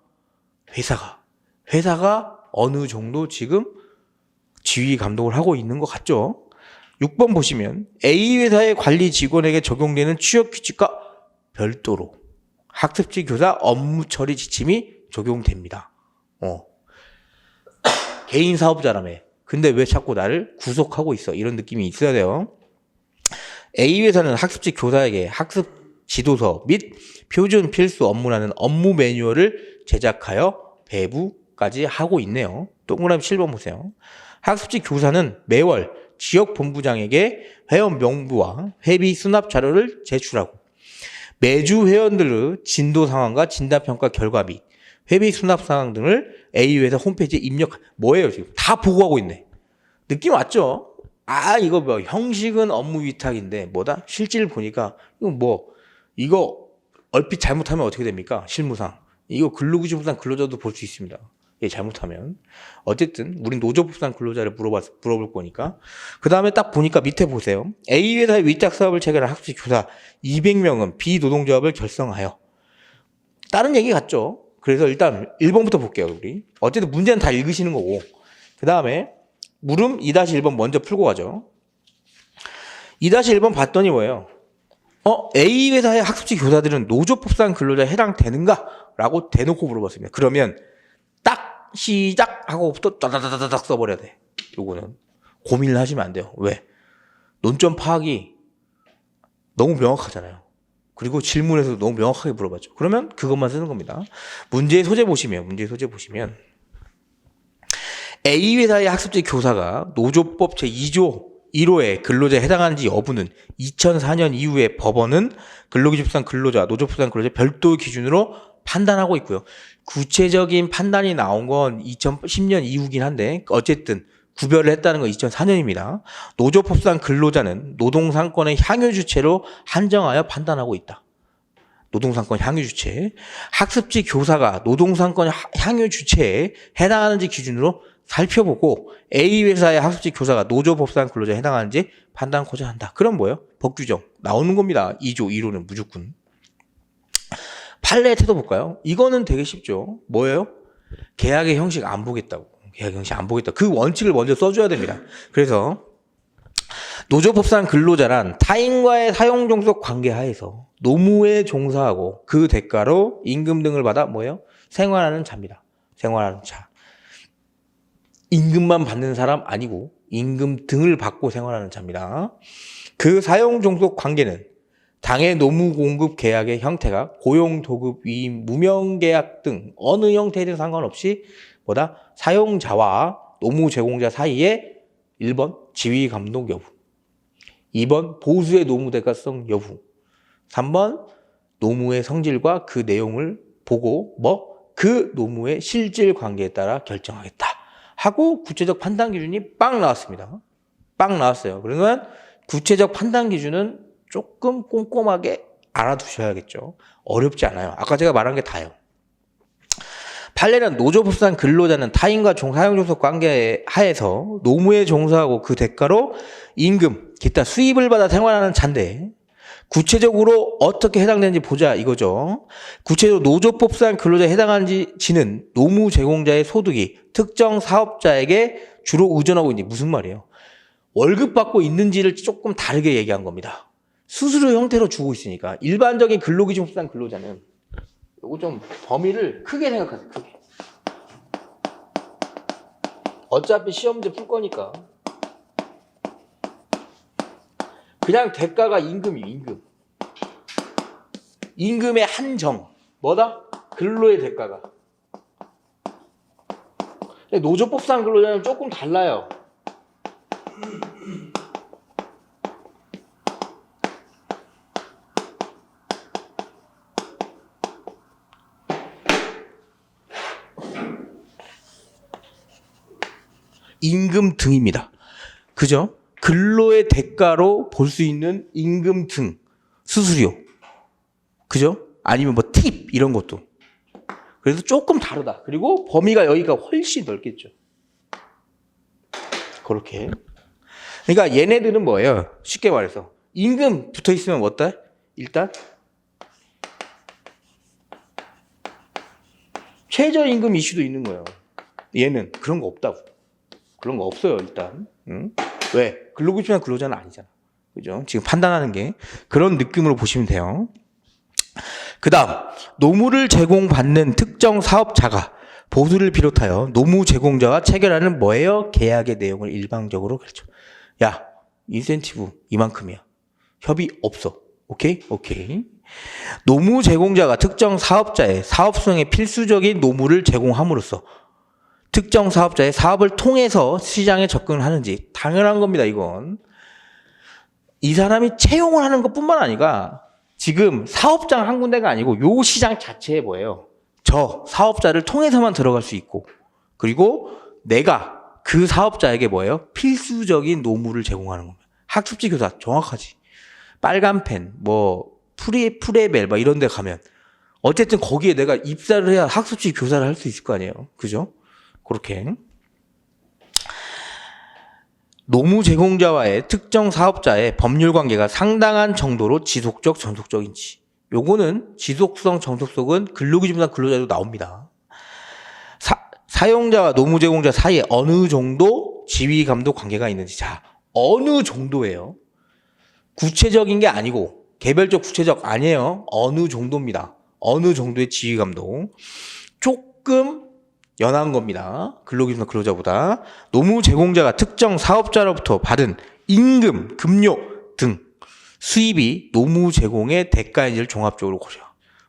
회사가 어느 정도 지금 지휘 감독을 하고 있는 것 같죠? 6번 보시면 A 회사의 관리 직원에게 적용되는 취업 규칙과 별도로 학습지 교사 업무 처리 지침이 적용됩니다. 개인 사업자라며. 근데 왜 자꾸 나를 구속하고 있어? 이런 느낌이 있어야 돼요. A 회사는 학습지 교사에게 학습 지도서 및 표준 필수 업무라는 업무 매뉴얼을 제작하여 배부까지 하고 있네요. 동그라미 7번 보세요. 학습지 교사는 매월 지역 본부장에게 회원 명부와 회비 수납 자료를 제출하고 매주 회원들의 진도 상황과 진단평가 결과 및 회비 수납 상황 등을 A 회사 홈페이지에 입력. 뭐예요 지금? 다 보고하고 있네. 느낌 왔죠? 이거 뭐 형식은 업무 위탁인데 뭐다? 실질 보니까 이거 얼핏 잘못하면 어떻게 됩니까? 실무상. 이거 근로기준법상 근로자도 볼 수 있습니다. 예, 잘못하면. 어쨌든 우린 노조법상 근로자를 물어볼 거니까. 그 다음에 딱 보니까 밑에 보세요. A 회사의 위탁 사업을 체결한 학습지 교사 200명은 비노동조합을 결성하여. 다른 얘기 같죠? 그래서 일단 1번부터 볼게요, 우리. 어쨌든 문제는 다 읽으시는 거고. 그 다음에 물음 2-1번 먼저 풀고 가죠. 2-1번 봤더니 뭐예요? A 회사의 학습지 교사들은 노조법상 근로자에 해당되는가? 라고 대놓고 물어봤습니다. 그러면 딱 시작하고부터 따다다다닥 써버려야 돼. 요거는 고민을 하시면 안 돼요. 왜? 논점 파악이 너무 명확하잖아요. 그리고 질문에서도 너무 명확하게 물어봤죠. 그러면 그것만 쓰는 겁니다. 문제의 소재 보시면 A 회사의 학습지 교사가 노조법 제2조 1호의 근로자에 해당하는지 여부는 2004년 이후에 법원은 근로기준법상 근로자, 노조법상 근로자 별도 기준으로 판단하고 있고요. 구체적인 판단이 나온 건 2010년 이후긴 한데 어쨌든 구별을 했다는 건 2004년입니다. 노조법상 근로자는 노동상권의 향유주체로 한정하여 판단하고 있다. 노동상권 향유주체. 학습지 교사가 노동상권 향유주체에 해당하는지 기준으로 살펴보고 A 회사의 학습지 교사가 노조법상 근로자에 해당하는지 판단하고자 한다. 그럼 뭐예요? 법규정 나오는 겁니다. 2조 1호는 무조건. 판례의 태도 볼까요? 이거는 되게 쉽죠. 뭐예요? 계약의 형식 안 보겠다고. 그 원칙을 먼저 써줘야 됩니다. 그래서 노조법상 근로자란 타인과의 사용종속 관계하에서 노무에 종사하고 그 대가로 임금 등을 받아 뭐예요? 생활하는 자입니다. 생활하는 자. 임금만 받는 사람 아니고 임금 등을 받고 생활하는 자입니다. 그 사용종속 관계는 당해 노무 공급 계약의 형태가 고용, 도급, 위임, 무명 계약 등 어느 형태든 상관없이 사용자와 노무 제공자 사이에 1번 지휘 감독 여부, 2번 보수의 노무 대가성 여부, 3번 노무의 성질과 그 내용을 보고 그 노무의 실질 관계에 따라 결정하겠다 하고 구체적 판단 기준이 빵 나왔습니다. 빵 나왔어요. 그러면 구체적 판단 기준은 조금 꼼꼼하게 알아두셔야겠죠. 어렵지 않아요. 아까 제가 말한 게 다예요. 판례는 노조법상 근로자는 타인과 사용종속 관계 하에서 노무에 종사하고 그 대가로 임금, 기타 수입을 받아 생활하는 자인데 구체적으로 어떻게 해당되는지 보자 이거죠. 구체적으로 노조법상 근로자에 해당하는지는 노무 제공자의 소득이 특정 사업자에게 주로 의존하고 있는지 무슨 말이에요? 월급 받고 있는지를 조금 다르게 얘기한 겁니다. 수수료 형태로 주고 있으니까 일반적인 근로기준법상 근로자는 이거 좀 범위를 크게 생각하세요. 크게. 어차피 시험 문제 풀 거니까 그냥 대가가 임금이에요. 임금. 임금의 한정. 근로의 대가가. 근데 노조법상 근로자는 조금 달라요. 임금 등입니다. 그죠? 근로의 대가로 볼 수 있는 임금 등, 수수료. 그죠? 아니면 뭐 팁 이런 것도. 그래서 조금 다르다. 그리고 범위가 여기가 훨씬 넓겠죠. 그렇게. 그러니까 얘네들은 뭐예요? 쉽게 말해서 임금 붙어 있으면 어때? 일단 최저임금 이슈도 있는 거예요. 얘는 그런 거 없다고. 그런 거 없어요, 일단. 응? 왜? 근로기준이나 근로자는 아니잖아. 그죠? 지금 판단하는 게 그런 느낌으로 보시면 돼요. 그 다음, 노무를 제공받는 특정 사업자가 보수를 비롯하여 노무 제공자와 체결하는 뭐예요? 계약의 내용을 일방적으로 그렇죠. 야, 인센티브 이만큼이야. 협의 없어. 오케이? 오케이. 노무 제공자가 특정 사업자의 사업 수행에 필수적인 노무를 제공함으로써 특정 사업자의 사업을 통해서 시장에 접근하는지 당연한 겁니다. 이건 이 사람이 채용을 하는 것뿐만 아니라 지금 사업장 한 군데가 아니고 요 시장 자체에 뭐예요? 저 사업자를 통해서만 들어갈 수 있고 그리고 내가 그 사업자에게 뭐예요? 필수적인 노무를 제공하는 겁니다. 학습지 교사 정확하지. 빨간 펜, 뭐 프레벨 막 이런 데 가면 어쨌든 거기에 내가 입사를 해야 학습지 교사를 할 수 있을 거 아니에요. 그죠? 그렇게 노무 제공자와의 특정 사업자의 법률 관계가 상당한 정도로 지속적, 전속적인지 요거는 지속성, 전속성은 근로기준보다 근로자도 나옵니다. 사용자와 노무 제공자 사이에 어느 정도 지위 감독 관계가 있는지 자 어느 정도예요. 구체적인 게 아니고 개별적 구체적 아니에요. 어느 정도입니다. 어느 정도의 지위 감독 조금 연한 겁니다. 근로기준과 근로자보다 노무 제공자가 특정 사업자로부터 받은 임금, 급료 등 수입이 노무 제공의 대가인지를 종합적으로 고려.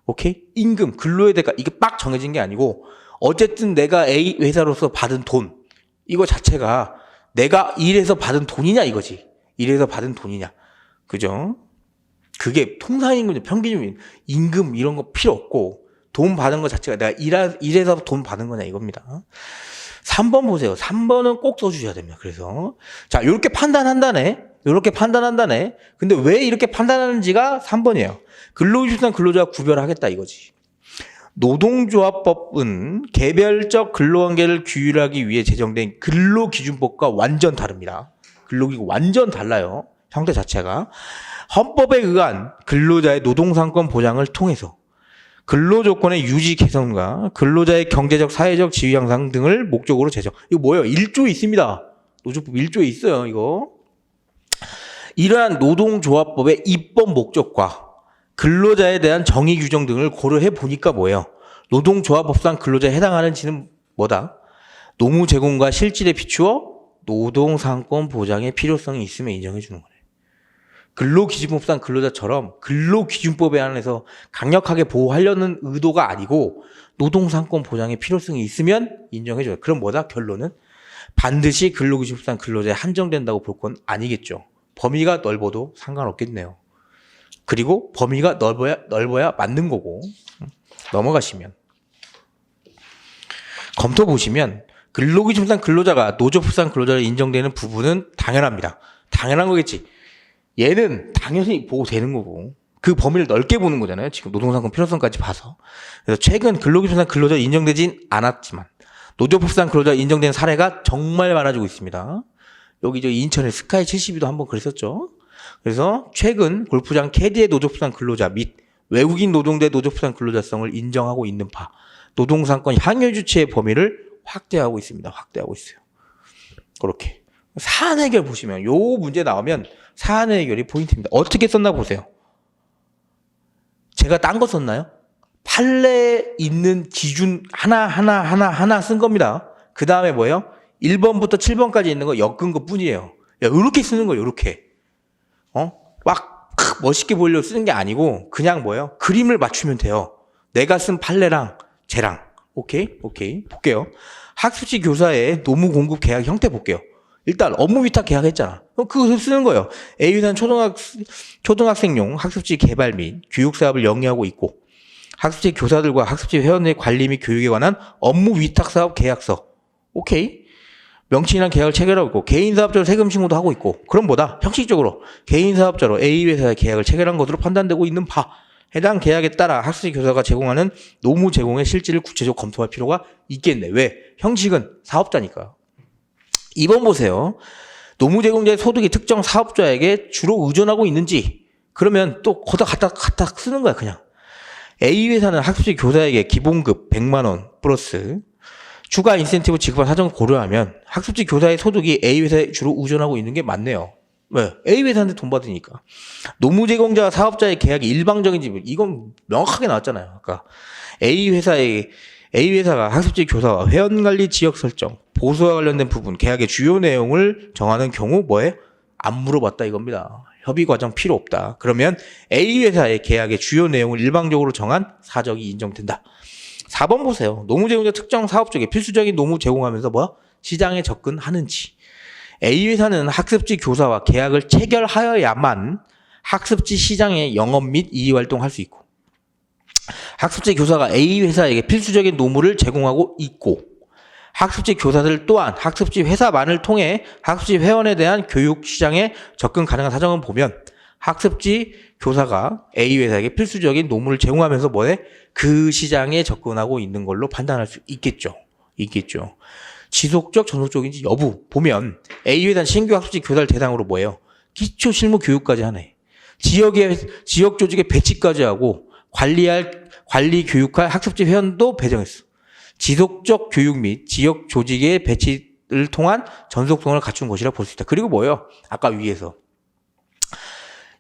오케이? 임금, 근로의 대가 이게 빡 정해진 게 아니고 어쨌든 내가 A 회사로서 받은 돈 이거 자체가 내가 일해서 받은 돈이냐 이거지. 일해서 받은 돈이냐. 그죠? 그게 통상임금, 평균임금, 임금 이런 거 필요 없고 돈 받은 것 자체가 내가 일해서 돈 받은 거냐 이겁니다. 3번 보세요. 3번은 꼭 써주셔야 됩니다. 그래서 자 이렇게 판단한다네. 이렇게 판단한다네. 근데 왜 이렇게 판단하는지가 3번이에요. 근로기준상 근로자와 구별하겠다 이거지. 노동조합법은 개별적 근로관계를 규율하기 위해 제정된 근로기준법과 완전 다릅니다. 근로기준 완전 달라요. 형태 자체가. 헌법에 의한 근로자의 노동상권 보장을 통해서 근로조건의 유지 개선과 근로자의 경제적, 사회적 지위 향상 등을 목적으로 제정. 이거 뭐예요? 1조에 있습니다. 노조법 1조에 있어요. 이거. 이러한 노동조합법의 입법 목적과 근로자에 대한 정의 규정 등을 고려해 보니까 뭐예요? 노동조합법상 근로자에 해당하는지는 뭐다? 노무 제공과 실질에 비추어 노동상권 보장의 필요성이 있으면 인정해 주는 거예요. 근로기준법상 근로자처럼 근로기준법에 한해서 강력하게 보호하려는 의도가 아니고 노동상권 보장의 필요성이 있으면 인정해줘요. 그럼 뭐다? 결론은 반드시 근로기준법상 근로자에 한정된다고 볼 건 아니겠죠. 범위가 넓어도 상관없겠네요. 그리고 범위가 넓어야 맞는 거고 넘어가시면 검토 보시면 근로기준법상 근로자가 노조법상 근로자로 인정되는 부분은 당연합니다. 당연한 거겠지. 얘는 당연히 보고 되는 거고 그 범위를 넓게 보는 거잖아요. 지금 노동상권 필요성까지 봐서. 그래서 최근 근로기준상 근로자 인정되진 않았지만 노조법상 근로자 인정된 사례가 정말 많아지고 있습니다. 여기 저 인천의 스카이 72도 한번 그랬었죠. 그래서 최근 골프장 캐디의 노조법상 근로자 및 외국인 노동대 노조법상 근로자성을 인정하고 있는 바 노동상권 향유 주체의 범위를 확대하고 있습니다. 확대하고 있어요. 그렇게 사안 해결 보시면 요 문제 나오면 사안 해결이 포인트입니다. 어떻게 썼나 보세요. 제가 딴 거 썼나요? 판례에 있는 기준 하나 쓴 겁니다. 그 다음에 뭐예요? 1번부터 7번까지 있는 거 엮은 것 뿐이에요. 야, 요렇게 쓰는 거예요, 요렇게. 막 멋있게 보이려고 쓰는 게 아니고 그냥 뭐예요? 그림을 맞추면 돼요. 내가 쓴 판례랑 쟤랑. 오케이? 볼게요. 학습지 교사의 노무 공급 계약 형태 볼게요. 일단 업무 위탁 계약했잖아. 그거 쓰는 거예요. A유는 초등학생용 학습지 개발 및 교육 사업을 영위하고 있고 학습지 교사들과 학습지 회원의 관리 및 교육에 관한 업무 위탁 사업 계약서. 오케이. 명칭이랑 계약을 체결하고 있고 개인 사업자로 세금 신고도 하고 있고 그럼 뭐다? 형식적으로 개인 사업자로 A 회사의 계약을 체결한 것으로 판단되고 있는 바 해당 계약에 따라 학습지 교사가 제공하는 노무 제공의 실질을 구체적으로 검토할 필요가 있겠네. 왜? 형식은 사업자니까. 2번 보세요. 노무 제공자의 소득이 특정 사업자에게 주로 의존하고 있는지 그러면 또 거기다 갖다 쓰는 거야 그냥. A 회사는 학습지 교사에게 기본급 100만 원 플러스 추가 인센티브 지급한 사정을 고려하면 학습지 교사의 소득이 A 회사에 주로 의존하고 있는 게 맞네요. 왜? A 회사한테 돈 받으니까. 노무 제공자와 사업자의 계약이 일방적인지 이건 명확하게 나왔잖아요. 아까 A 회사가 학습지 교사와 회원관리 지역 설정, 보수와 관련된 부분, 계약의 주요 내용을 정하는 경우 뭐에? 안 물어봤다 이겁니다. 협의 과정 필요 없다. 그러면 A 회사의 계약의 주요 내용을 일방적으로 정한 사적이 인정된다. 4번 보세요. 노무 제공자 특정 사업 쪽에 필수적인 노무 제공하면서 시장에 접근하는지. A 회사는 학습지 교사와 계약을 체결하여야만 학습지 시장의 영업 및 이의 활동할 수 있고 학습지 교사가 A 회사에게 필수적인 노무를 제공하고 있고 학습지 교사들 또한 학습지 회사만을 통해 학습지 회원에 대한 교육 시장에 접근 가능한 사정을 보면 학습지 교사가 A 회사에게 필수적인 노무를 제공하면서 그 시장에 접근하고 있는 걸로 판단할 수 있겠죠. 지속적, 전속적인지 여부 보면 A 회사는 신규 학습지 교사를 대상으로 기초 실무 교육까지 하네. 지역 조직의 배치까지 하고 관리 교육할 학습지 회원도 배정했어. 지속적 교육 및 지역 조직의 배치를 통한 전속성을 갖춘 것이라 볼 수 있다. 그리고 아까 위에서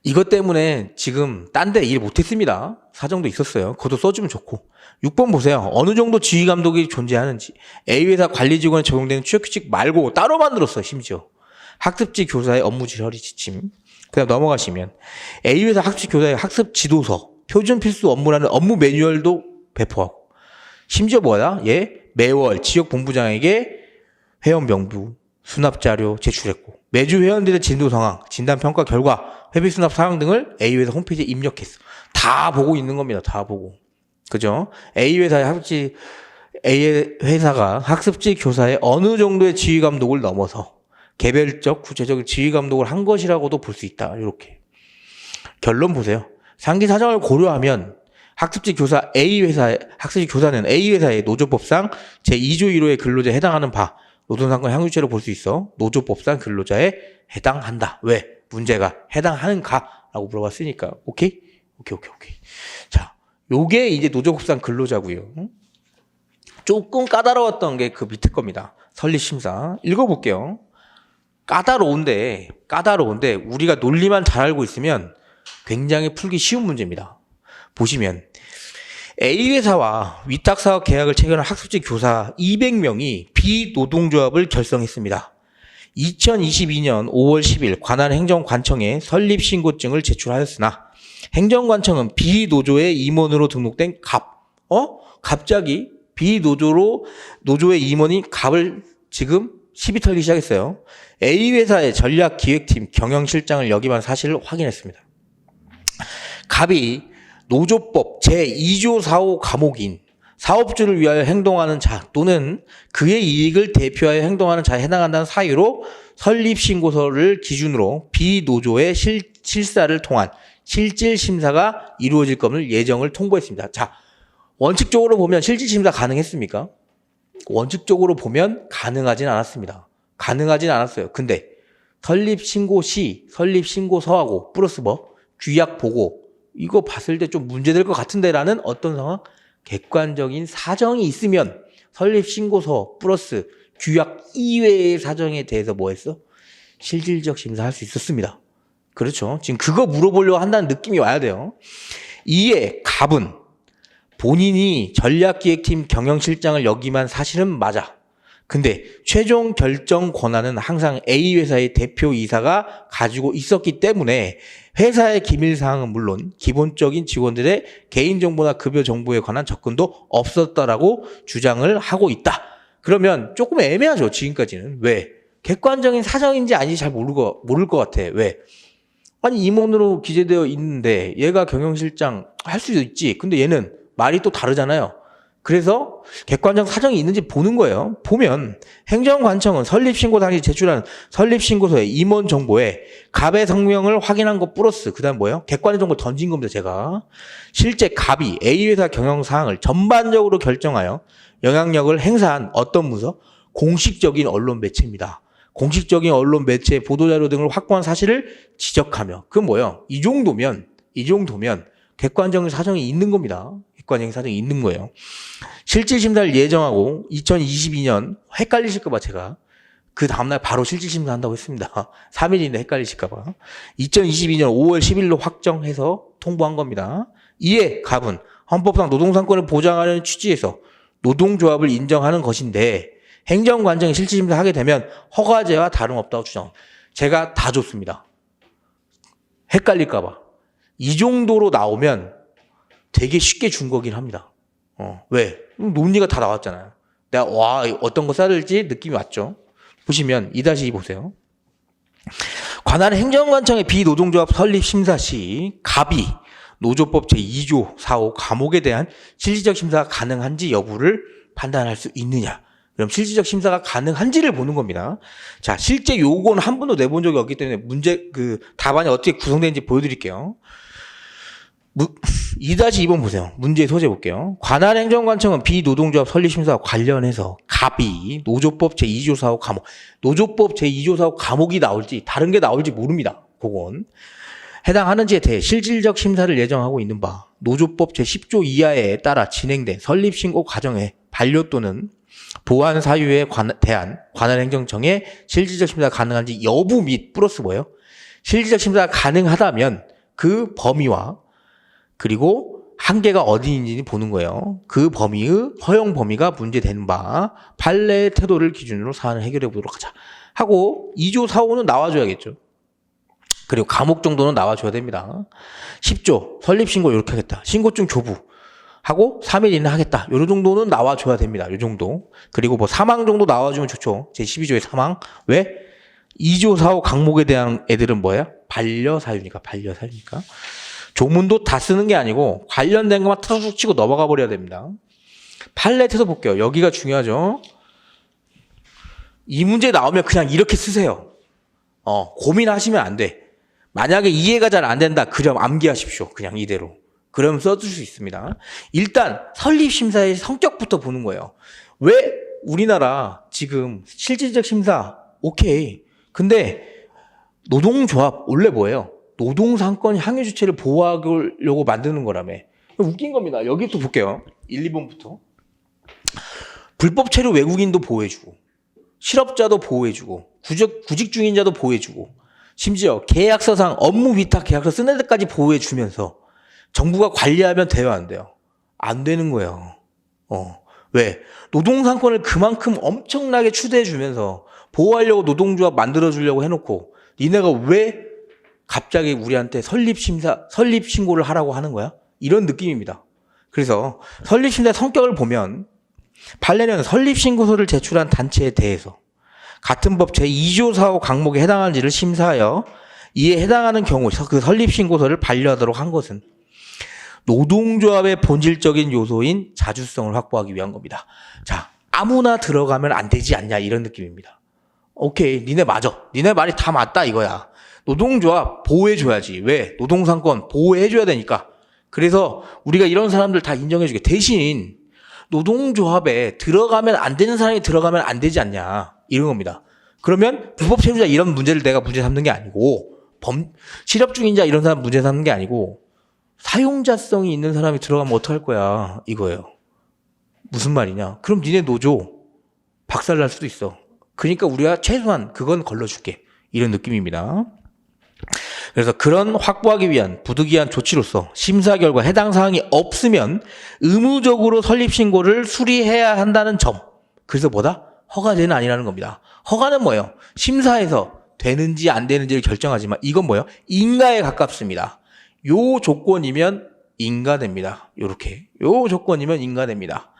이것 때문에 지금 딴 데 일 못했습니다. 사정도 있었어요. 그것도 써주면 좋고. 6번 보세요. 어느 정도 지휘 감독이 존재하는지. A 회사 관리 직원에 적용되는 취업 규칙 말고 따로 만들었어요. 심지어. 학습지 교사의 업무 처리 지침. 그다음 넘어가시면 A 회사 학습지 교사의 학습 지도서, 표준 필수 업무라는 업무 매뉴얼도 배포하고. 심지어 매월 지역 본부장에게 회원 명부, 수납 자료 제출했고 매주 회원들의 진도 상황, 진단 평가 결과, 회비 수납 사항 등을 A 회사 홈페이지에 입력했어. 다 보고 있는 겁니다. 다 보고. 그죠? A 회사가 학습지 교사의 어느 정도의 지휘 감독을 넘어서 개별적, 구체적인 지휘 감독을 한 것이라고도 볼 수 있다. 이렇게. 결론 보세요. 상기 사정을 고려하면 학습지 교사는 A 회사의 노조법상 제2조 1호의 근로자에 해당하는 바 노동상권 향유죄로 볼 수 있어. 노조법상 근로자에 해당한다. 왜? 문제가 해당하는가라고 물어봤으니까. 오케이. 자, 요게 이제 노조법상 근로자고요. 조금 까다로웠던 게 그 밑에 겁니다. 설립심사. 읽어볼게요. 까다로운데 우리가 논리만 잘 알고 있으면 굉장히 풀기 쉬운 문제입니다. 보시면 A 회사와 위탁사업 계약을 체결한 학습지 교사 200명이 비노동조합을 결성했습니다. 2022년 5월 10일 관할 행정관청에 설립신고증을 제출하였으나 행정관청은 비노조의 임원으로 등록된 갑자기 노조의 임원인 갑을 지금 시비 털기 시작했어요. A 회사의 전략기획팀 경영실장을 역임한 사실을 확인했습니다. 갑이 노조법 제2조 4호 과목인 사업주를 위하여 행동하는 자 또는 그의 이익을 대표하여 행동하는 자에 해당한다는 사유로 설립신고서를 기준으로 비노조의 실사를 통한 실질심사가 이루어질 것을 예정을 통보했습니다. 자, 원칙적으로 보면 실질심사 가능했습니까? 원칙적으로 보면 가능하진 않았습니다. 가능하진 않았어요. 근데 설립신고 시 설립신고서하고 플러스 규약 보고 이거 봤을 때 좀 문제될 것 같은데라는 어떤 상황? 객관적인 사정이 있으면 설립신고서 플러스 규약 이외의 사정에 대해서 실질적 심사할 수 있었습니다. 그렇죠. 지금 그거 물어보려고 한다는 느낌이 와야 돼요. 이에 갑은 본인이 전략기획팀 경영실장을 역임한 사실은 맞아. 근데 최종 결정 권한은 항상 A 회사의 대표이사가 가지고 있었기 때문에 회사의 기밀사항은 물론 기본적인 직원들의 개인정보나 급여 정보에 관한 접근도 없었다라고 주장을 하고 있다. 그러면 조금 애매하죠. 지금까지는. 왜? 객관적인 사정인지 아닌지 잘 모를 것 같아. 왜? 아니 임원으로 기재되어 있는데 얘가 경영실장 할 수도 있지. 근데 얘는 말이 또 다르잖아요. 그래서 객관적 사정이 있는지 보는 거예요. 보면 행정관청은 설립신고 당시 제출한 설립신고서의 임원 정보에 갑의 성명을 확인한 것 플러스 그다음 뭐예요? 객관적 정보를 던진 겁니다. 제가 실제 갑이 A회사 경영사항을 전반적으로 결정하여 영향력을 행사한 어떤 문서? 공식적인 언론 매체입니다. 공식적인 언론 매체 보도자료 등을 확보한 사실을 지적하며 그건 뭐예요? 이 정도면 객관적인 사정이 있는 겁니다. 객관적인 사정이 있는 거예요. 실질심사를 예정하고 2022년 헷갈리실까봐 제가 그 다음날 바로 실질심사 한다고 했습니다. 3일인데 헷갈리실까봐 2022년 5월 10일로 확정해서 통보한 겁니다. 이에 갑은 헌법상 노동상권을 보장하려는 취지에서 노동조합을 인정하는 것인데 행정관청이 실질심사 하게 되면 허가제와 다름없다고 주장. 제가 다 줬습니다. 헷갈릴까봐. 이 정도로 나오면 되게 쉽게 준 거긴 합니다. 왜? 논리가 다 나왔잖아요. 내가 어떤 거 써야 될지 느낌이 왔죠. 보시면 2-2 보세요. 관할 행정관청의 비노동조합 설립 심사 시 갑이 노조법 제2조 4호 감옥에 대한 실질적 심사가 가능한지 여부를 판단할 수 있느냐. 그럼 실질적 심사가 가능한지를 보는 겁니다. 자, 실제 요거는 한 번도 내본 적이 없기 때문에 답안이 어떻게 구성되는지 보여드릴게요. 2-2번 보세요. 문제의 소재 볼게요. 관할 행정관청은 비노동조합 설립심사와 관련해서 갑이 노조법 제2조 4호 감옥, 노조법 제2조 4호 감옥이 나올지 다른 게 나올지 모릅니다. 그건 해당하는지에 대해 실질적 심사를 예정하고 있는 바 노조법 제10조 이하에 따라 진행된 설립신고 과정에 반려 또는 보완 사유에 대한 관할 행정청의 실질적 심사가 가능한지 여부 및 플러스 뭐예요? 실질적 심사가 가능하다면 그 범위와 그리고 한계가 어디인지 보는 거예요. 그 범위의 허용 범위가 문제되는 바 판례의 태도를 기준으로 사안을 해결해 보도록 하자 하고 2조 4호는 나와줘야겠죠. 그리고 감옥 정도는 나와줘야 됩니다. 10조 설립신고 이렇게 하겠다. 신고증 조부 하고 3일 이내 하겠다. 요 정도는 나와줘야 됩니다. 요 정도. 그리고 뭐 사망 정도 나와주면 좋죠. 제12조의 사망. 왜? 2조 4호 강목에 대한 애들은 뭐예요? 반려사유니까. 조문도 다 쓰는 게 아니고 관련된 것만 툭툭 치고 넘어가 버려야 됩니다. 판례에서 볼게요. 여기가 중요하죠. 이 문제 나오면 그냥 이렇게 쓰세요. 고민하시면 안 돼. 만약에 이해가 잘 안 된다. 그럼 암기하십시오. 그냥 이대로. 그럼 써줄 수 있습니다. 일단 설립심사의 성격부터 보는 거예요. 왜 우리나라 지금 실질적 심사 오케이. 근데 노동조합 원래 뭐예요? 노동상권 향유 주체를 보호하려고 만드는 거라며. 웃긴 겁니다. 여기부터 볼게요. 1, 2번부터. 불법 체류 외국인도 보호해주고 실업자도 보호해주고 구직 중인자도 보호해주고 심지어 계약서상 업무 위탁 계약서 쓰는 데까지 보호해주면서 정부가 관리하면 돼요, 안 돼요? 안 되는 거예요. 왜? 노동상권을 그만큼 엄청나게 추대해주면서 보호하려고 노동조합 만들어주려고 해놓고 니네가 왜 갑자기 우리한테 설립신고를 하라고 하는 거야? 이런 느낌입니다. 그래서 설립심사의 성격을 보면 판례는 설립신고서를 제출한 단체에 대해서 같은 법 제2조 4호 강목에 해당하는지를 심사하여 이에 해당하는 경우 그 설립신고서를 반려하도록 한 것은 노동조합의 본질적인 요소인 자주성을 확보하기 위한 겁니다. 자, 아무나 들어가면 안 되지 않냐 이런 느낌입니다. 오케이, 니네 맞아. 니네 말이 다 맞다 이거야. 노동조합 보호해줘야지. 왜? 노동상권 보호해줘야 되니까. 그래서 우리가 이런 사람들 다 인정해주게. 대신 노동조합에 들어가면 안 되는 사람이 들어가면 안 되지 않냐 이런 겁니다. 그러면 불법 체류자 이런 문제를 내가 문제 삼는 게 아니고 실업 중인자 이런 사람 문제 삼는 게 아니고 사용자성이 있는 사람이 들어가면 어떡할 거야 이거예요. 무슨 말이냐? 그럼 니네 노조 박살날 수도 있어. 그러니까 우리가 최소한 그건 걸러줄게. 이런 느낌입니다. 그래서 그런 확보하기 위한 부득이한 조치로서 심사 결과 해당 사항이 없으면 의무적으로 설립신고를 수리해야 한다는 점. 그래서 뭐다? 허가제는 아니라는 겁니다. 허가는 뭐예요? 심사에서 되는지 안 되는지를 결정하지만 이건 뭐예요? 인가에 가깝습니다. 요 조건이면 인가됩니다. 요렇게. 요 조건이면 인가됩니다.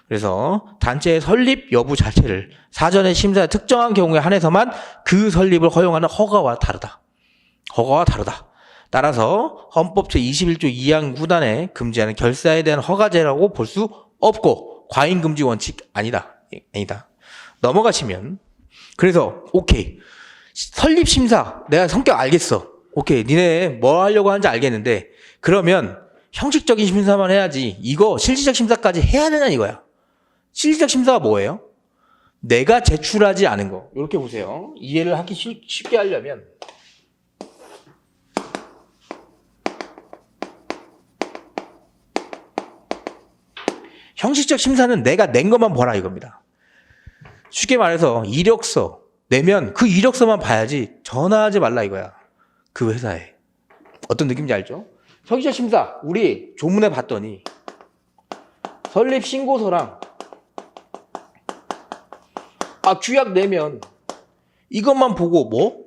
그래서 단체의 설립 여부 자체를 사전에 심사에 특정한 경우에 한해서만 그 설립을 허용하는 허가와 다르다. 따라서 헌법 제21조 2항 9단에 금지하는 결사에 대한 허가제라고 볼 수 없고 과잉금지 원칙 아니다. 넘어가시면 그래서 오케이. 설립심사 내가 성격 알겠어. 오케이. 니네 뭐 하려고 하는지 알겠는데 그러면 형식적인 심사만 해야지 이거 실질적 심사까지 해야 되냐 이거야. 실질적 심사가 뭐예요? 내가 제출하지 않은 거. 이렇게 보세요. 이해를 하기 쉽게 하려면 형식적 심사는 내가 낸 것만 보라 이겁니다. 쉽게 말해서 이력서 내면 그 이력서만 봐야지 전화하지 말라 이거야. 그 회사에. 어떤 느낌인지 알죠? 형식적 심사 우리 조문에 봤더니 설립 신고서랑 규약 내면 이것만 보고 뭐?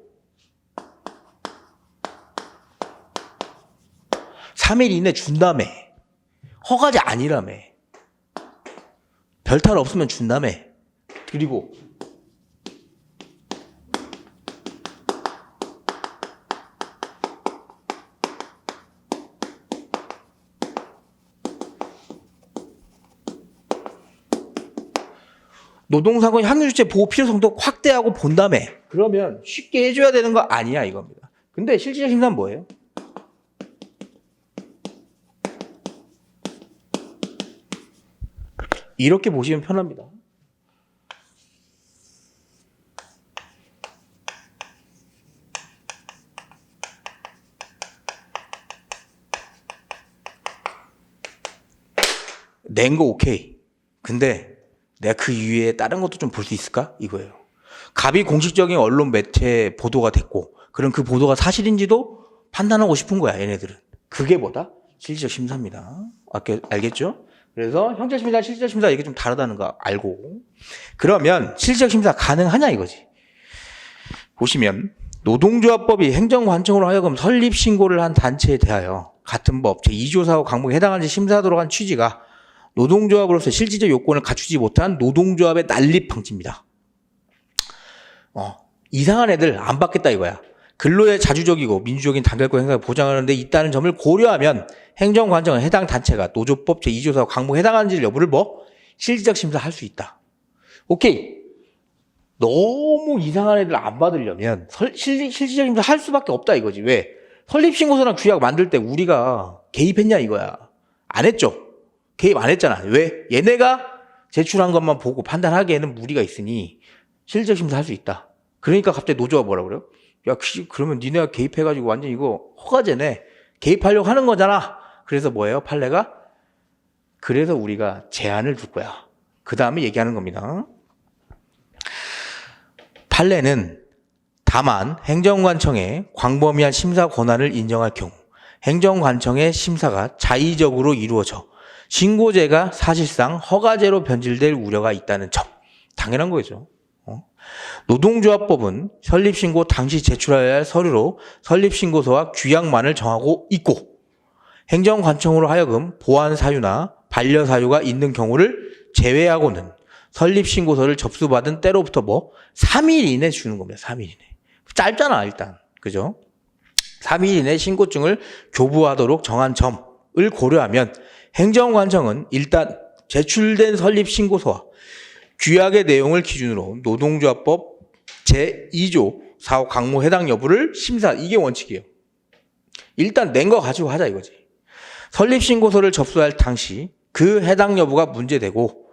3일 이내 준다며. 허가제 아니라며. 별탈 없으면 준다며. 그리고 노동사건 확률주체 보호 필요성도 확대하고 본다며. 그러면 쉽게 해줘야 되는 거 아니야 이겁니다. 근데 실질적 심사는 뭐예요? 이렇게 보시면 편합니다. 낸 거 오케이. 근데 내가 그 이외에 다른 것도 좀 볼 수 있을까? 이거예요. 갑이 공식적인 언론 매체 보도가 됐고 그럼 그 보도가 사실인지도 판단하고 싶은 거야 얘네들은. 그게 뭐다? 실질적 심사입니다. 알겠죠? 그래서 형식 심사, 실질적 심사 이게 좀 다르다는 거 알고 그러면 실질적 심사 가능하냐 이거지. 보시면 노동조합법이 행정관청으로 하여금 설립 신고를 한 단체에 대하여 같은 법 제2조 4호 강목에 해당하는지 심사하도록 한 취지가 노동조합으로서 실질적 요건을 갖추지 못한 노동조합의 난립 방지입니다. 이상한 애들 안 받겠다 이거야. 근로에 자주적이고 민주적인 단결권 행사를 보장하는 데 있다는 점을 고려하면 행정관청은 해당 단체가 노조법 제2조 4호 강목에 해당하는지 여부를 실질적 심사할 수 있다. 오케이. 너무 이상한 애들 안 받으려면 실질적 심사 할 수밖에 없다 이거지. 왜? 설립신고서랑 규약 만들 때 우리가 개입했냐 이거야. 안 했죠. 개입 안 했잖아. 왜? 얘네가 제출한 것만 보고 판단하기에는 무리가 있으니 실질적 심사 할 수 있다. 그러니까 갑자기 노조가 뭐라 그래요? 야, 그러면 니네가 개입해가지고 완전 이거 허가제네. 개입하려고 하는 거잖아. 그래서 뭐예요? 판례가? 그래서 우리가 제한을 둘 거야. 그 다음에 얘기하는 겁니다. 판례는 다만 행정관청의 광범위한 심사 권한을 인정할 경우 행정관청의 심사가 자의적으로 이루어져 신고제가 사실상 허가제로 변질될 우려가 있다는 점. 당연한 거죠. 노동조합법은 설립신고 당시 제출해야 할 서류로 설립신고서와 규약만을 정하고 있고 행정관청으로 하여금 보완 사유나 반려 사유가 있는 경우를 제외하고는 설립신고서를 접수받은 때로부터 3일 이내 주는 겁니다. 3일 이내. 짧잖아 일단. 그죠? 3일 이내 신고증을 교부하도록 정한 점을 고려하면 행정관청은 일단 제출된 설립신고서와 규약의 내용을 기준으로 노동조합법 제2조 4호 강목 해당 여부를 심사. 이게 원칙이에요. 일단 낸 거 가지고 하자 이거지. 설립신고서를 접수할 당시 그 해당 여부가 문제되고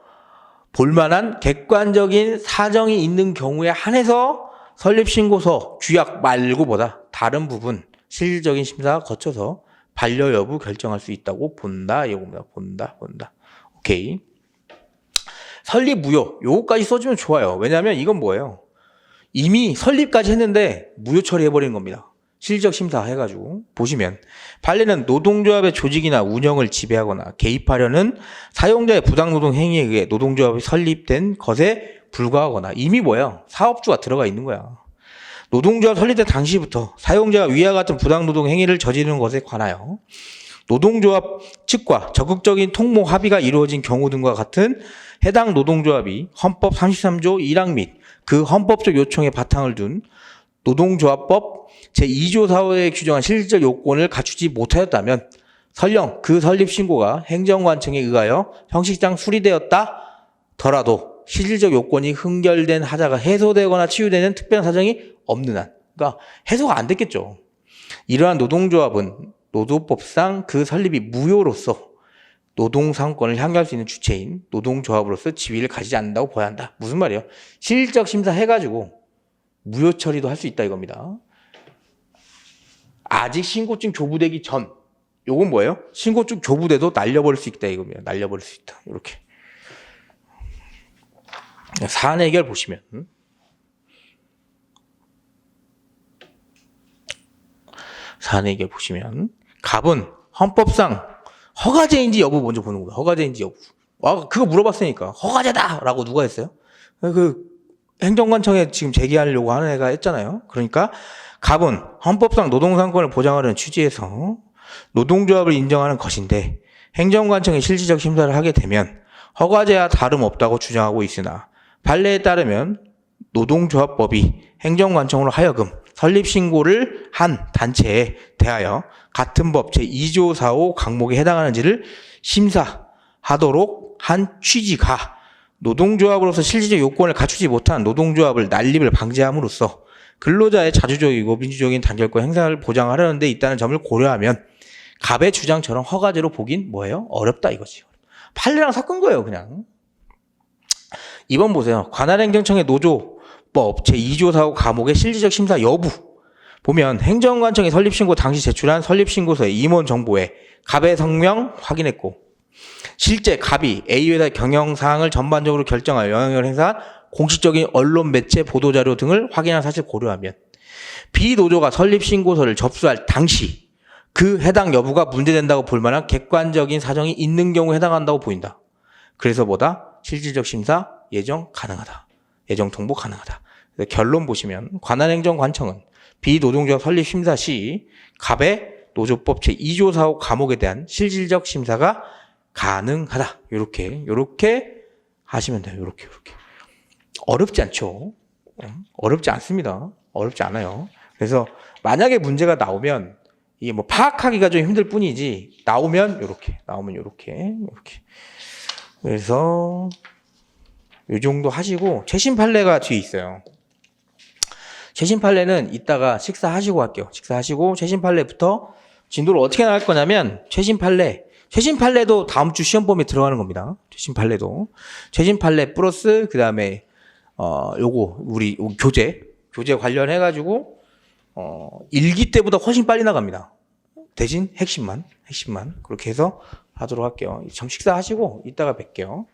볼만한 객관적인 사정이 있는 경우에 한해서 설립신고서 규약 말고보다 다른 부분 실질적인 심사 거쳐서 반려 여부 결정할 수 있다고 본다. 이겁니다. 본다. 오케이. 설립 무효. 요거까지 써주면 좋아요. 왜냐하면 이건 뭐예요? 이미 설립까지 했는데 무효 처리해버리는 겁니다. 실질적 심사 해가지고 보시면 판례는 노동조합의 조직이나 운영을 지배하거나 개입하려는 사용자의 부당노동 행위에 의해 노동조합이 설립된 것에 불과하거나 이미 사업주가 들어가 있는 거야. 노동조합 설립된 당시부터 사용자가 위와 같은 부당노동 행위를 저지르는 것에 관하여 노동조합 측과 적극적인 통모 합의가 이루어진 경우 등과 같은 해당 노동조합이 헌법 33조 1항 및 그 헌법적 요청에 바탕을 둔 노동조합법 제2조 4호에 규정한 실질적 요건을 갖추지 못하였다면 설령 그 설립 신고가 행정관청에 의하여 형식상 수리되었다 더라도 실질적 요건이 흥결된 하자가 해소되거나 치유되는 특별한 사정이 없는 한, 그러니까 해소가 안 됐겠죠. 이러한 노동조합은 노조법상 그 설립이 무효로서 노동상권을 향유할 수 있는 주체인 노동조합으로서 지위를 가지지 않는다고 보아야 한다. 무슨 말이에요? 실질적 심사 해가지고 무효 처리도 할 수 있다 이겁니다. 아직 신고증 조부되기 전, 요건 뭐예요? 신고증 조부돼도 날려버릴 수 있다 이겁니다. 날려버릴 수 있다. 이렇게. 사안 해결 보시면 사안 해결 보시면 갑은 헌법상 허가제인지 여부 먼저 보는 거예요. 허가제인지 여부. 아, 그거 물어봤으니까 허가제다라고 누가 했어요? 그 행정관청에 지금 제기하려고 하는 애가 했잖아요. 그러니까 갑은 헌법상 노동상권을 보장하려는 취지에서 노동조합을 인정하는 것인데 행정관청이 실질적 심사를 하게 되면 허가제와 다름없다고 주장하고 있으나 판례에 따르면 노동조합법이 행정관청으로 하여금 설립신고를 한 단체에 대하여 같은 법 제2조 4호 강목에 해당하는지를 심사하도록 한 취지가 노동조합으로서 실질적 요건을 갖추지 못한 노동조합을 난립을 방지함으로써 근로자의 자주적이고 민주적인 단결권 행사를 보장하려는 데 있다는 점을 고려하면 갑의 주장처럼 허가제로 보긴 뭐예요? 어렵다 이거지. 판례랑 섞은 거예요 그냥. 2번 보세요. 관할행정청의 노조법 제2조 4호 과목의 실질적 심사 여부 보면 행정관청이 설립신고 당시 제출한 설립신고서의 임원 정보에 갑의 성명 확인했고 실제 갑이 A회사의 경영사항을 전반적으로 결정하여 영향력을 행사한 공식적인 언론 매체 보도자료 등을 확인한 사실을 고려하면 B노조가 설립신고서를 접수할 당시 그 해당 여부가 문제된다고 볼 만한 객관적인 사정이 있는 경우에 해당한다고 보인다. 그래서 뭐다? 실질적 심사 예정 가능하다. 예정 통보 가능하다. 결론 보시면 관할행정관청은 비노동조합 설립 심사 시 갑의 노조법 제2조 4호 과목에 대한 실질적 심사가 가능하다. 요렇게 하시면 돼요. 요렇게. 어렵지 않죠? 어렵지 않습니다. 어렵지 않아요. 그래서 만약에 문제가 나오면 이게 뭐 파악하기가 좀 힘들 뿐이지 나오면 요렇게. 그래서 요 정도 하시고 최신 판례가 뒤에 있어요. 최신 판례는 이따가 식사하시고 할게요. 식사하시고 최신 판례부터 진도를 어떻게 나갈 거냐면 최신 판례도 다음 주 시험 범위에 들어가는 겁니다. 최신 판례 플러스 그다음에 요거 우리 교재 관련해 가지고 일기 때보다 훨씬 빨리 나갑니다. 대신 핵심만 그렇게 해서 하도록 할게요. 점 식사하시고 이따가 뵐게요.